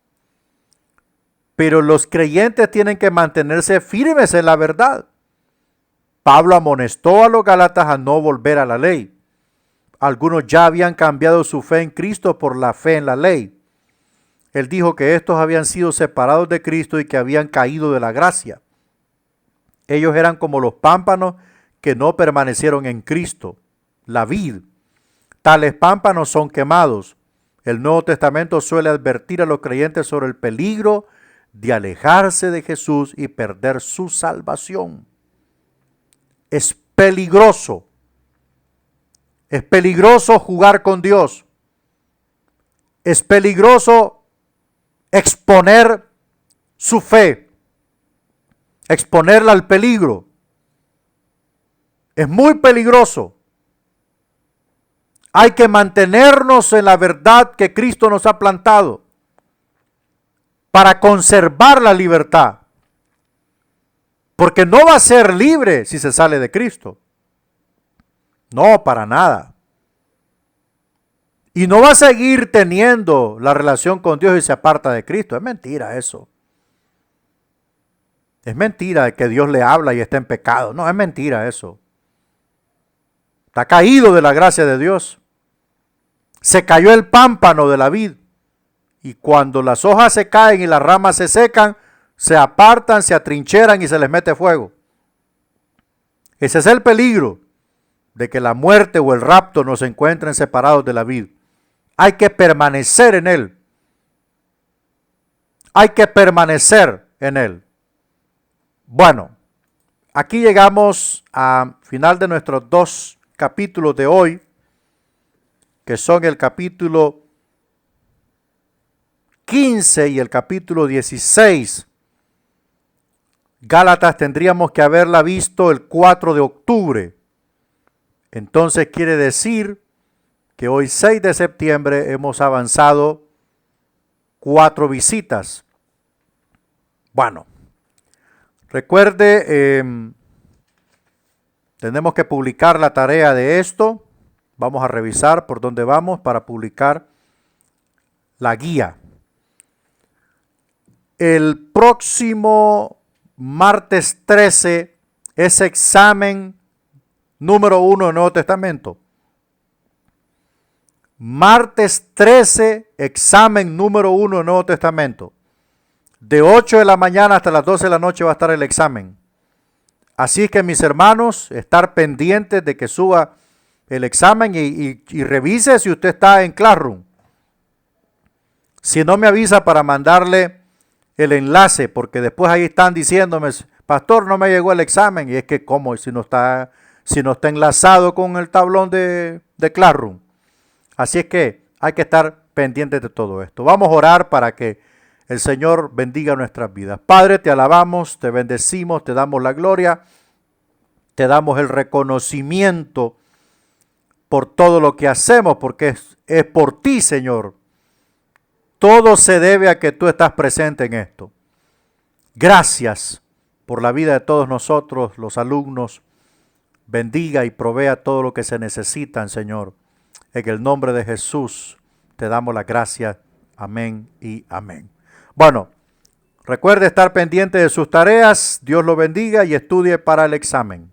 Pero los creyentes tienen que mantenerse firmes en la verdad. Pablo amonestó a los gálatas a no volver a la ley. Algunos ya habían cambiado su fe en Cristo por la fe en la ley. Él dijo que estos habían sido separados de Cristo y que habían caído de la gracia. Ellos eran como los pámpanos que no permanecieron en Cristo, la vid. Tales pámpanos son quemados. El Nuevo Testamento suele advertir a los creyentes sobre el peligro de alejarse de Jesús y perder su salvación. Es peligroso. Es peligroso jugar con Dios. Es peligroso exponer su fe, exponerla al peligro. Es muy peligroso. Hay que mantenernos en la verdad que Cristo nos ha plantado para conservar la libertad. Porque no va a ser libre si se sale de Cristo. No, para nada. Y no va a seguir teniendo la relación con Dios y se aparta de Cristo. Es mentira eso. Es mentira que Dios le habla y está en pecado. No, es mentira eso. Está caído de la gracia de Dios. Se cayó el pámpano de la vid. Y cuando las hojas se caen y las ramas se secan, se apartan, se atrincheran y se les mete fuego. Ese es el peligro de que la muerte o el rapto nos encuentren separados de la vid. Hay que permanecer en él. Hay que permanecer en él. Bueno, aquí llegamos al final de nuestros dos capítulos de hoy, que son el capítulo 15 y el capítulo 16. Gálatas tendríamos que haberla visto el 4 de octubre. Entonces quiere decir que hoy 6 de septiembre hemos avanzado 4 visitas. Bueno, recuerde, tenemos que publicar la tarea de esto. Vamos a revisar por dónde vamos para publicar la guía. El próximo martes 13 es examen número 1 del Nuevo Testamento. Martes 13, examen número 1 del Nuevo Testamento. De 8 de la mañana hasta las 12 de la noche va a estar el examen. Así que mis hermanos, estar pendientes de que suba el examen y revise si usted está en Classroom. Si no, me avisa para mandarle el enlace, porque después ahí están diciéndome, pastor, no me llegó el examen. Y es que, ¿cómo? Si no está enlazado con el tablón de Classroom. Así es que hay que estar pendientes de todo esto. Vamos a orar para que el Señor bendiga nuestras vidas. Padre, te alabamos, te bendecimos, te damos la gloria, te damos el reconocimiento por todo lo que hacemos, porque es por ti, Señor. Todo se debe a que tú estás presente en esto. Gracias por la vida de todos nosotros, los alumnos. Bendiga y provea todo lo que se necesitan, Señor. En el nombre de Jesús te damos las gracias. Amén y amén. Bueno, recuerde estar pendiente de sus tareas. Dios lo bendiga y estudie para el examen.